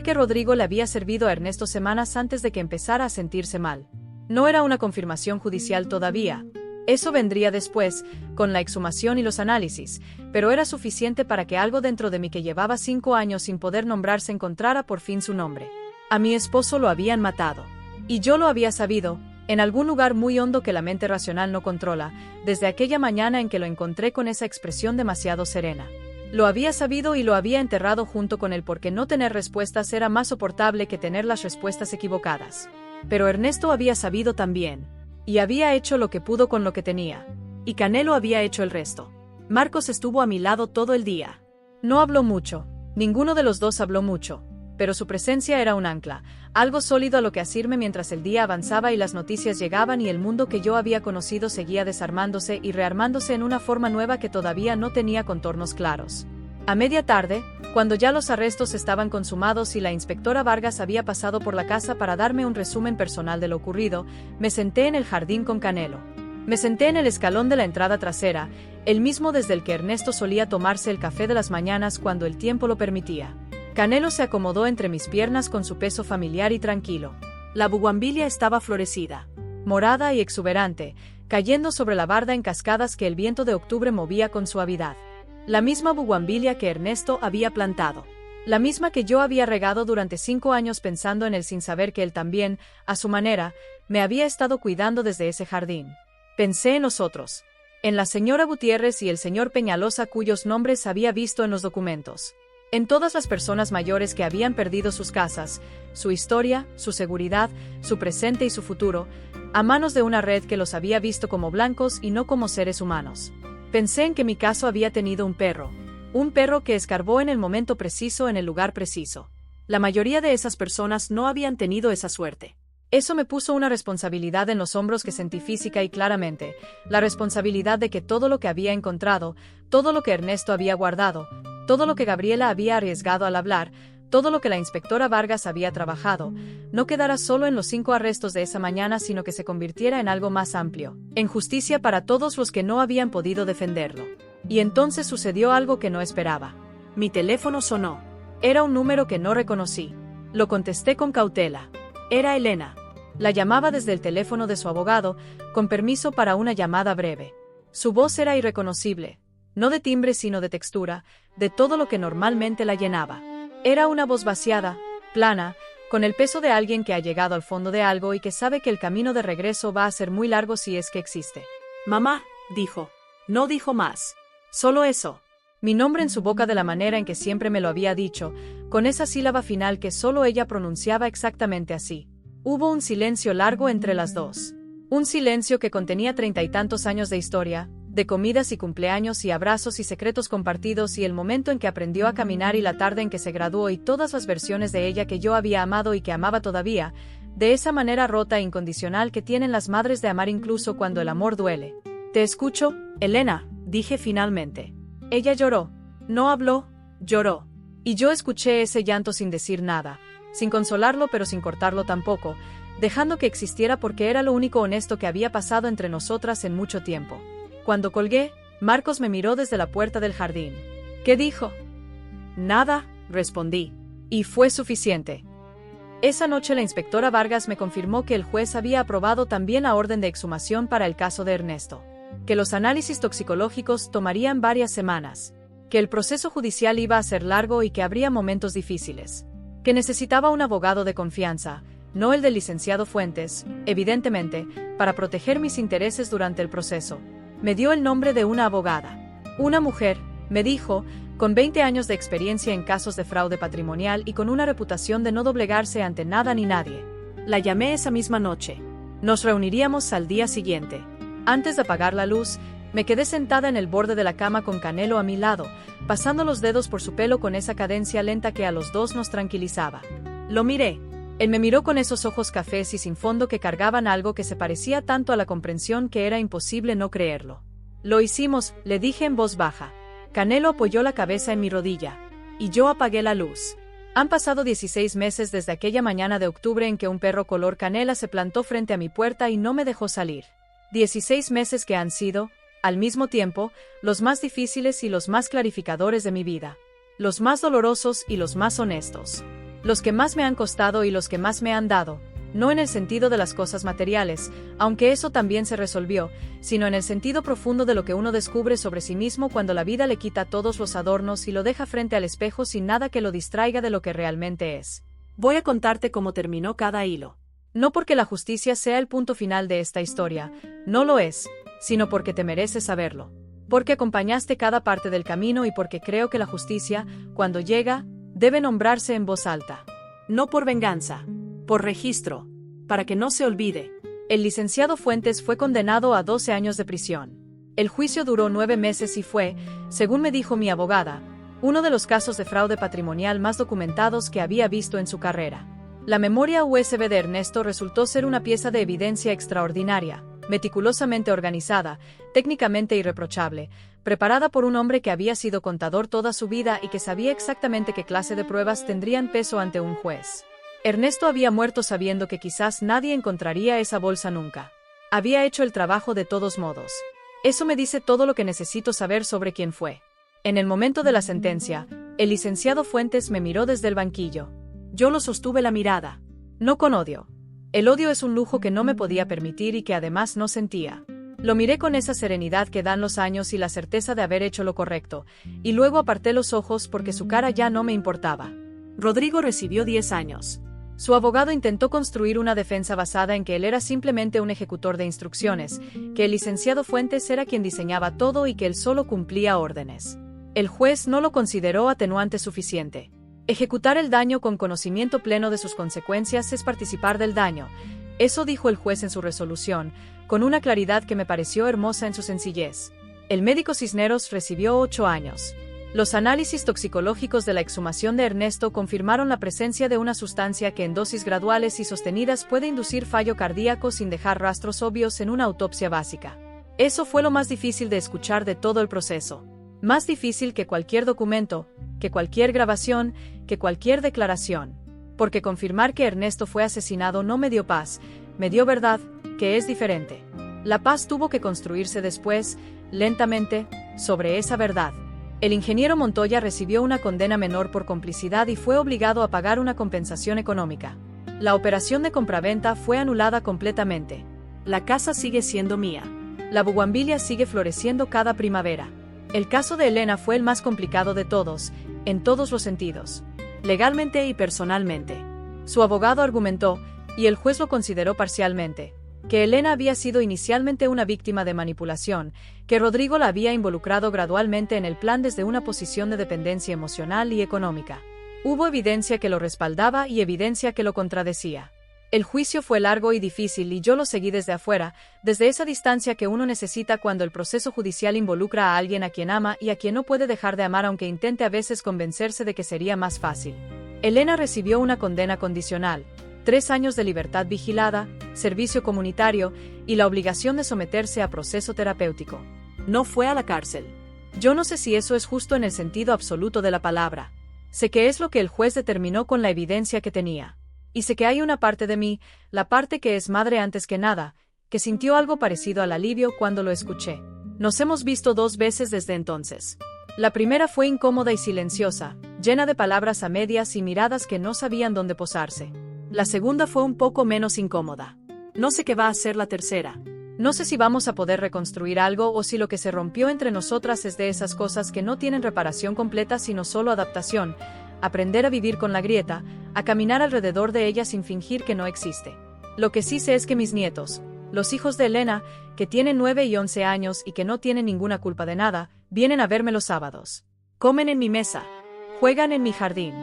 que Rodrigo le había servido a Ernesto semanas antes de que empezara a sentirse mal. No era una confirmación judicial todavía, Eso vendría después, con la exhumación y los análisis, pero era suficiente para que algo dentro de mí que llevaba 5 años sin poder nombrarse encontrara por fin su nombre. A mi esposo lo habían matado. Y yo lo había sabido, en algún lugar muy hondo que la mente racional no controla, desde aquella mañana en que lo encontré con esa expresión demasiado serena. Lo había sabido y lo había enterrado junto con él porque no tener respuestas era más soportable que tener las respuestas equivocadas. Pero Ernesto había sabido también. Y había hecho lo que pudo con lo que tenía. Y Canelo había hecho el resto. Marcos estuvo a mi lado todo el día. No habló mucho. Ninguno de los dos habló mucho. Pero su presencia era un ancla, algo sólido a lo que asirme mientras el día avanzaba y las noticias llegaban y el mundo que yo había conocido seguía desarmándose y rearmándose en una forma nueva que todavía no tenía contornos claros. A media tarde, cuando ya los arrestos estaban consumados y la inspectora Vargas había pasado por la casa para darme un resumen personal de lo ocurrido, me senté en el jardín con Canelo. Me senté en el escalón de la entrada trasera, el mismo desde el que Ernesto solía tomarse el café de las mañanas cuando el tiempo lo permitía. Canelo se acomodó entre mis piernas con su peso familiar y tranquilo. La bugambilia estaba florecida, morada y exuberante, cayendo sobre la barda en cascadas que el viento de octubre movía con suavidad. La misma bugambilia que Ernesto había plantado. La misma que yo había regado durante 5 años pensando en él sin saber que él también, a su manera, me había estado cuidando desde ese jardín. Pensé en los otros. En la señora Gutiérrez y el señor Peñalosa cuyos nombres había visto en los documentos. En todas las personas mayores que habían perdido sus casas, su historia, su seguridad, su presente y su futuro, a manos de una red que los había visto como blancos y no como seres humanos. Pensé en que mi caso había tenido un perro que escarbó en el momento preciso en el lugar preciso. La mayoría de esas personas no habían tenido esa suerte. Eso me puso una responsabilidad en los hombros que sentí física y claramente, la responsabilidad de que todo lo que había encontrado, todo lo que Ernesto había guardado, todo lo que Gabriela había arriesgado al hablar, todo lo que la inspectora Vargas había trabajado, no quedara solo en los 5 arrestos de esa mañana, sino que se convirtiera en algo más amplio, en justicia para todos los que no habían podido defenderlo. Y entonces sucedió algo que no esperaba. Mi teléfono sonó. Era un número que no reconocí. Lo contesté con cautela. Era Elena. La llamaba desde el teléfono de su abogado, con permiso para una llamada breve. Su voz era irreconocible, no de timbre sino de textura, de todo lo que normalmente la llenaba. Era una voz vaciada, plana, con el peso de alguien que ha llegado al fondo de algo y que sabe que el camino de regreso va a ser muy largo si es que existe. Mamá, dijo. No dijo más. Solo eso. Mi nombre en su boca de la manera en que siempre me lo había dicho, con esa sílaba final que solo ella pronunciaba exactamente así. Hubo un silencio largo entre las dos. Un silencio que contenía 30 y tantos años de historia, de comidas y cumpleaños y abrazos y secretos compartidos y el momento en que aprendió a caminar y la tarde en que se graduó y todas las versiones de ella que yo había amado y que amaba todavía, de esa manera rota e incondicional que tienen las madres de amar incluso cuando el amor duele. Te escucho, Elena, dije finalmente. Ella lloró. No habló, lloró. Y yo escuché ese llanto sin decir nada, sin consolarlo pero sin cortarlo tampoco, dejando que existiera porque era lo único honesto que había pasado entre nosotras en mucho tiempo. Cuando colgué, Marcos me miró desde la puerta del jardín. ¿Qué dijo? Nada, respondí. Y fue suficiente. Esa noche la inspectora Vargas me confirmó que el juez había aprobado también la orden de exhumación para el caso de Ernesto. Que los análisis toxicológicos tomarían varias semanas. Que el proceso judicial iba a ser largo y que habría momentos difíciles. Que necesitaba un abogado de confianza, no el del licenciado Fuentes, evidentemente, para proteger mis intereses durante el proceso. Me dio el nombre de una abogada. Una mujer, me dijo, con 20 años de experiencia en casos de fraude patrimonial y con una reputación de no doblegarse ante nada ni nadie. La llamé esa misma noche. Nos reuniríamos al día siguiente. Antes de apagar la luz, me quedé sentada en el borde de la cama con Canelo a mi lado, pasando los dedos por su pelo con esa cadencia lenta que a los dos nos tranquilizaba. Lo miré. Él me miró con esos ojos cafés y sin fondo que cargaban algo que se parecía tanto a la comprensión que era imposible no creerlo. Lo hicimos, le dije en voz baja. Canelo apoyó la cabeza en mi rodilla. Y yo apagué la luz. Han pasado 16 meses desde aquella mañana de octubre en que un perro color canela se plantó frente a mi puerta y no me dejó salir. 16 meses que han sido, al mismo tiempo, los más difíciles y los más clarificadores de mi vida. Los más dolorosos y los más honestos. Los que más me han costado y los que más me han dado, no en el sentido de las cosas materiales, aunque eso también se resolvió, sino en el sentido profundo de lo que uno descubre sobre sí mismo cuando la vida le quita todos los adornos y lo deja frente al espejo sin nada que lo distraiga de lo que realmente es. Voy a contarte cómo terminó cada hilo. No porque la justicia sea el punto final de esta historia, no lo es, sino porque te mereces saberlo. Porque acompañaste cada parte del camino y porque creo que la justicia, cuando llega, debe nombrarse en voz alta. No por venganza, por registro, para que no se olvide. El licenciado Fuentes fue condenado a 12 años de prisión. El juicio duró 9 meses y fue, según me dijo mi abogada, uno de los casos de fraude patrimonial más documentados que había visto en su carrera. La memoria USB de Ernesto resultó ser una pieza de evidencia extraordinaria, meticulosamente organizada, técnicamente irreprochable, preparada por un hombre que había sido contador toda su vida y que sabía exactamente qué clase de pruebas tendrían peso ante un juez. Ernesto había muerto sabiendo que quizás nadie encontraría esa bolsa nunca. Había hecho el trabajo de todos modos. Eso me dice todo lo que necesito saber sobre quién fue. En el momento de la sentencia, el licenciado Fuentes me miró desde el banquillo. Yo lo sostuve la mirada. No con odio. El odio es un lujo que no me podía permitir y que además no sentía. Lo miré con esa serenidad que dan los años y la certeza de haber hecho lo correcto, y luego aparté los ojos porque su cara ya no me importaba. Rodrigo recibió 10 años. Su abogado intentó construir una defensa basada en que él era simplemente un ejecutor de instrucciones, que el licenciado Fuentes era quien diseñaba todo y que él solo cumplía órdenes. El juez no lo consideró atenuante suficiente. Ejecutar el daño con conocimiento pleno de sus consecuencias es participar del daño. Eso dijo el juez en su resolución, con una claridad que me pareció hermosa en su sencillez. El médico Cisneros recibió 8 años. Los análisis toxicológicos de la exhumación de Ernesto confirmaron la presencia de una sustancia que en dosis graduales y sostenidas puede inducir fallo cardíaco sin dejar rastros obvios en una autopsia básica. Eso fue lo más difícil de escuchar de todo el proceso. Más difícil que cualquier documento, que cualquier grabación, que cualquier declaración. Porque confirmar que Ernesto fue asesinado no me dio paz, me dio verdad, que es diferente. La paz tuvo que construirse después, lentamente, sobre esa verdad. El ingeniero Montoya recibió una condena menor por complicidad y fue obligado a pagar una compensación económica. La operación de compraventa fue anulada completamente. La casa sigue siendo mía. La bugambilia sigue floreciendo cada primavera. El caso de Elena fue el más complicado de todos, en todos los sentidos, legalmente y personalmente. Su abogado argumentó, y el juez lo consideró parcialmente, que Elena había sido inicialmente una víctima de manipulación, que Rodrigo la había involucrado gradualmente en el plan desde una posición de dependencia emocional y económica. Hubo evidencia que lo respaldaba y evidencia que lo contradecía. El juicio fue largo y difícil y yo lo seguí desde afuera, desde esa distancia que uno necesita cuando el proceso judicial involucra a alguien a quien ama y a quien no puede dejar de amar aunque intente a veces convencerse de que sería más fácil. Elena recibió una condena condicional, 3 años de libertad vigilada, servicio comunitario y la obligación de someterse a proceso terapéutico. No fue a la cárcel. Yo no sé si eso es justo en el sentido absoluto de la palabra. Sé que es lo que el juez determinó con la evidencia que tenía. Y sé que hay una parte de mí, la parte que es madre antes que nada, que sintió algo parecido al alivio cuando lo escuché. Nos hemos visto 2 veces desde entonces. La primera fue incómoda y silenciosa, llena de palabras a medias y miradas que no sabían dónde posarse. La segunda fue un poco menos incómoda. No sé qué va a ser la tercera. No sé si vamos a poder reconstruir algo o si lo que se rompió entre nosotras es de esas cosas que no tienen reparación completa sino solo adaptación, aprender a vivir con la grieta, a caminar alrededor de ella sin fingir que no existe. Lo que sí sé es que mis nietos, los hijos de Elena, que tienen 9 y 11 años y que no tienen ninguna culpa de nada, vienen a verme los sábados. Comen en mi mesa, juegan en mi jardín.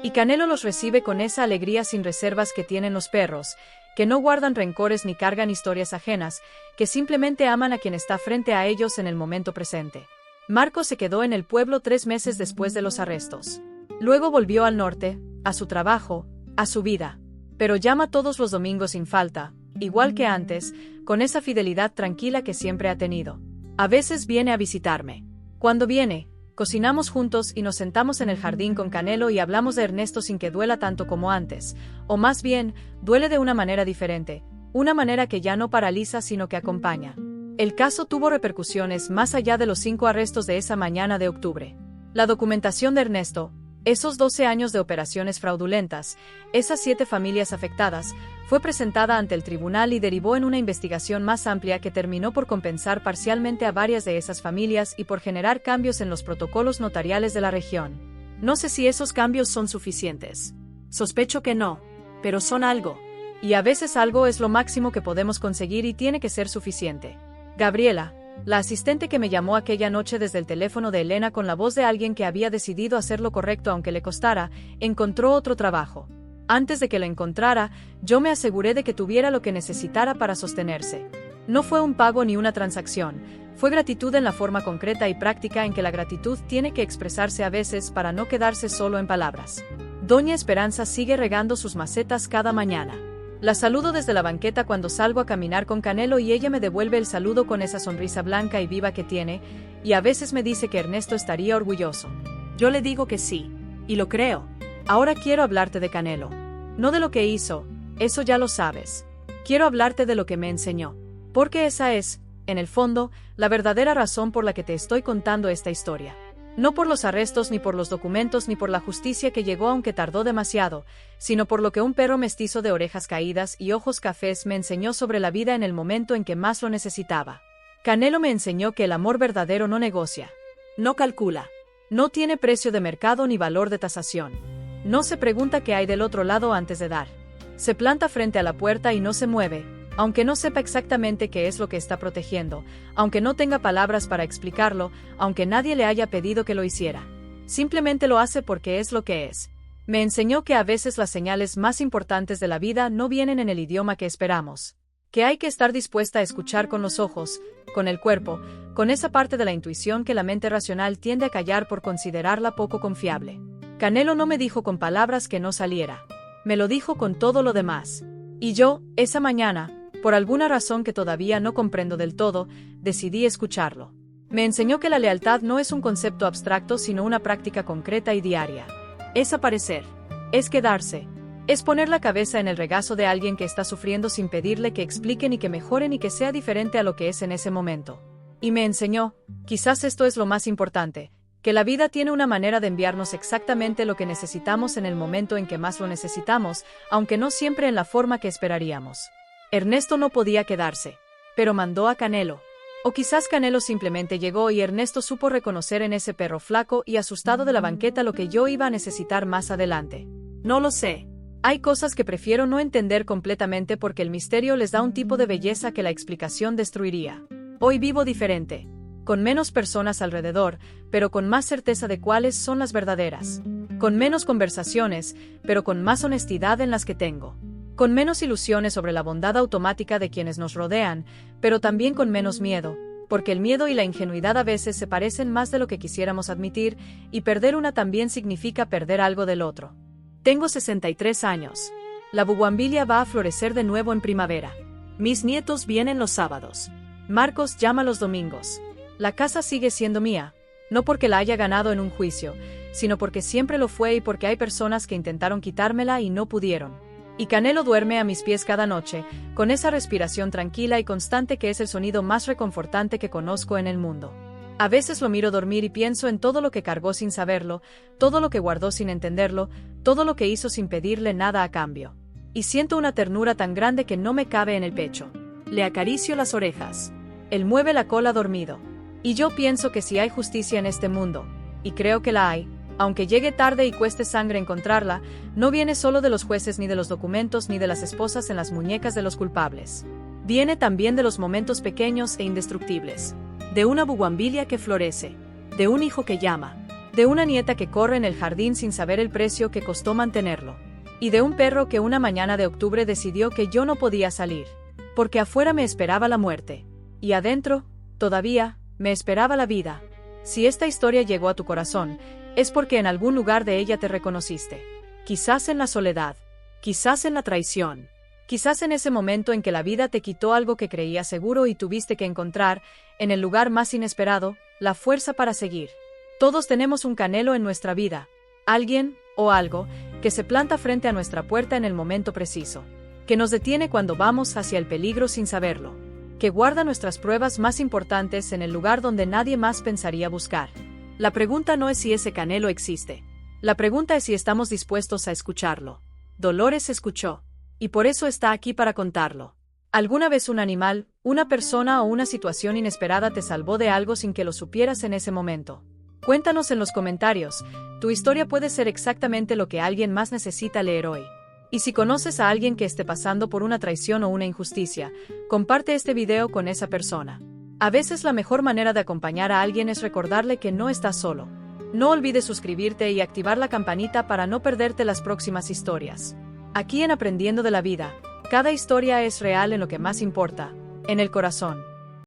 Y Canelo los recibe con esa alegría sin reservas que tienen los perros, que no guardan rencores ni cargan historias ajenas, que simplemente aman a quien está frente a ellos en el momento presente. Marco se quedó en el pueblo 3 meses después de los arrestos. Luego volvió al norte, a su trabajo, a su vida. Pero llama todos los domingos sin falta, igual que antes, con esa fidelidad tranquila que siempre ha tenido. A veces viene a visitarme. Cuando viene, cocinamos juntos y nos sentamos en el jardín con Canelo y hablamos de Ernesto sin que duela tanto como antes, o más bien, duele de una manera diferente, una manera que ya no paraliza sino que acompaña. El caso tuvo repercusiones más allá de los 5 arrestos de esa mañana de octubre. La documentación de Ernesto, esos 12 años de operaciones fraudulentas, esas 7 familias afectadas, Fue presentada ante el tribunal y derivó en una investigación más amplia que terminó por compensar parcialmente a varias de esas familias y por generar cambios en los protocolos notariales de la región. No sé si esos cambios son suficientes. Sospecho que no, pero son algo. Y a veces algo es lo máximo que podemos conseguir y tiene que ser suficiente. Gabriela, la asistente que me llamó aquella noche desde el teléfono de Elena con la voz de alguien que había decidido hacer lo correcto aunque le costara, encontró otro trabajo. Antes de que lo encontrara, yo me aseguré de que tuviera lo que necesitara para sostenerse. No fue un pago ni una transacción, fue gratitud en la forma concreta y práctica en que la gratitud tiene que expresarse a veces para no quedarse solo en palabras. Doña Esperanza sigue regando sus macetas cada mañana. La saludo desde la banqueta cuando salgo a caminar con Canelo y ella me devuelve el saludo con esa sonrisa blanca y viva que tiene, y a veces me dice que Ernesto estaría orgulloso. Yo le digo que sí, y lo creo. Ahora quiero hablarte de Canelo. No de lo que hizo, eso ya lo sabes. Quiero hablarte de lo que me enseñó. Porque esa es, en el fondo, la verdadera razón por la que te estoy contando esta historia. No por los arrestos, ni por los documentos, ni por la justicia que llegó aunque tardó demasiado, sino por lo que un perro mestizo de orejas caídas y ojos cafés me enseñó sobre la vida en el momento en que más lo necesitaba. Canelo me enseñó que el amor verdadero no negocia, no calcula, no tiene precio de mercado ni valor de tasación. No se pregunta qué hay del otro lado antes de dar. Se planta frente a la puerta y no se mueve, aunque no sepa exactamente qué es lo que está protegiendo, aunque no tenga palabras para explicarlo, aunque nadie le haya pedido que lo hiciera. Simplemente lo hace porque es lo que es. Me enseñó que a veces las señales más importantes de la vida no vienen en el idioma que esperamos. Que hay que estar dispuesta a escuchar con los ojos, con el cuerpo, con esa parte de la intuición que la mente racional tiende a callar por considerarla poco confiable. Canelo no me dijo con palabras que no saliera. Me lo dijo con todo lo demás. Y yo, esa mañana, por alguna razón que todavía no comprendo del todo, decidí escucharlo. Me enseñó que la lealtad no es un concepto abstracto sino una práctica concreta y diaria. Es aparecer. Es quedarse. Es poner la cabeza en el regazo de alguien que está sufriendo sin pedirle que explique ni que mejore ni que sea diferente a lo que es en ese momento. Y me enseñó, quizás esto es lo más importante, que la vida tiene una manera de enviarnos exactamente lo que necesitamos en el momento en que más lo necesitamos, aunque no siempre en la forma que esperaríamos. Ernesto no podía quedarse, pero mandó a Canelo. O quizás Canelo simplemente llegó y Ernesto supo reconocer en ese perro flaco y asustado de la banqueta lo que yo iba a necesitar más adelante. No lo sé. Hay cosas que prefiero no entender completamente porque el misterio les da un tipo de belleza que la explicación destruiría. Hoy vivo diferente. Con menos personas alrededor, pero con más certeza de cuáles son las verdaderas. Con menos conversaciones, pero con más honestidad en las que tengo. Con menos ilusiones sobre la bondad automática de quienes nos rodean, pero también con menos miedo, porque el miedo y la ingenuidad a veces se parecen más de lo que quisiéramos admitir, y perder una también significa perder algo del otro. Tengo 63 años. La bugambilia va a florecer de nuevo en primavera. Mis nietos vienen los sábados. Marcos llama los domingos. La casa sigue siendo mía, no porque la haya ganado en un juicio, sino porque siempre lo fue y porque hay personas que intentaron quitármela y no pudieron. Y Canelo duerme a mis pies cada noche, con esa respiración tranquila y constante que es el sonido más reconfortante que conozco en el mundo. A veces lo miro dormir y pienso en todo lo que cargó sin saberlo, todo lo que guardó sin entenderlo, todo lo que hizo sin pedirle nada a cambio. Y siento una ternura tan grande que no me cabe en el pecho. Le acaricio las orejas. Él mueve la cola dormido. Y yo pienso que si hay justicia en este mundo, y creo que la hay, aunque llegue tarde y cueste sangre encontrarla, no viene solo de los jueces ni de los documentos ni de las esposas en las muñecas de los culpables. Viene también de los momentos pequeños e indestructibles. De una bugambilia que florece, de un hijo que llama, de una nieta que corre en el jardín sin saber el precio que costó mantenerlo, y de un perro que una mañana de octubre decidió que yo no podía salir, porque afuera me esperaba la muerte, y adentro, todavía, me esperaba la vida. Si esta historia llegó a tu corazón, es porque en algún lugar de ella te reconociste. Quizás en la soledad, quizás en la traición, quizás en ese momento en que la vida te quitó algo que creías seguro y tuviste que encontrar, en el lugar más inesperado, la fuerza para seguir. Todos tenemos un Canelo en nuestra vida, alguien, o algo, que se planta frente a nuestra puerta en el momento preciso, que nos detiene cuando vamos hacia el peligro sin saberlo, que guarda nuestras pruebas más importantes en el lugar donde nadie más pensaría buscar. La pregunta no es si ese Canelo existe. La pregunta es si estamos dispuestos a escucharlo. Dolores escuchó. Y por eso está aquí para contarlo. ¿Alguna vez un animal, una persona o una situación inesperada te salvó de algo sin que lo supieras en ese momento? Cuéntanos en los comentarios, tu historia puede ser exactamente lo que alguien más necesita leer hoy. Y si conoces a alguien que esté pasando por una traición o una injusticia, comparte este video con esa persona. A veces la mejor manera de acompañar a alguien es recordarle que no estás solo. No olvides suscribirte y activar la campanita para no perderte las próximas historias. Aquí en Aprendiendo de la Vida, cada historia es real en lo que más importa, en el corazón.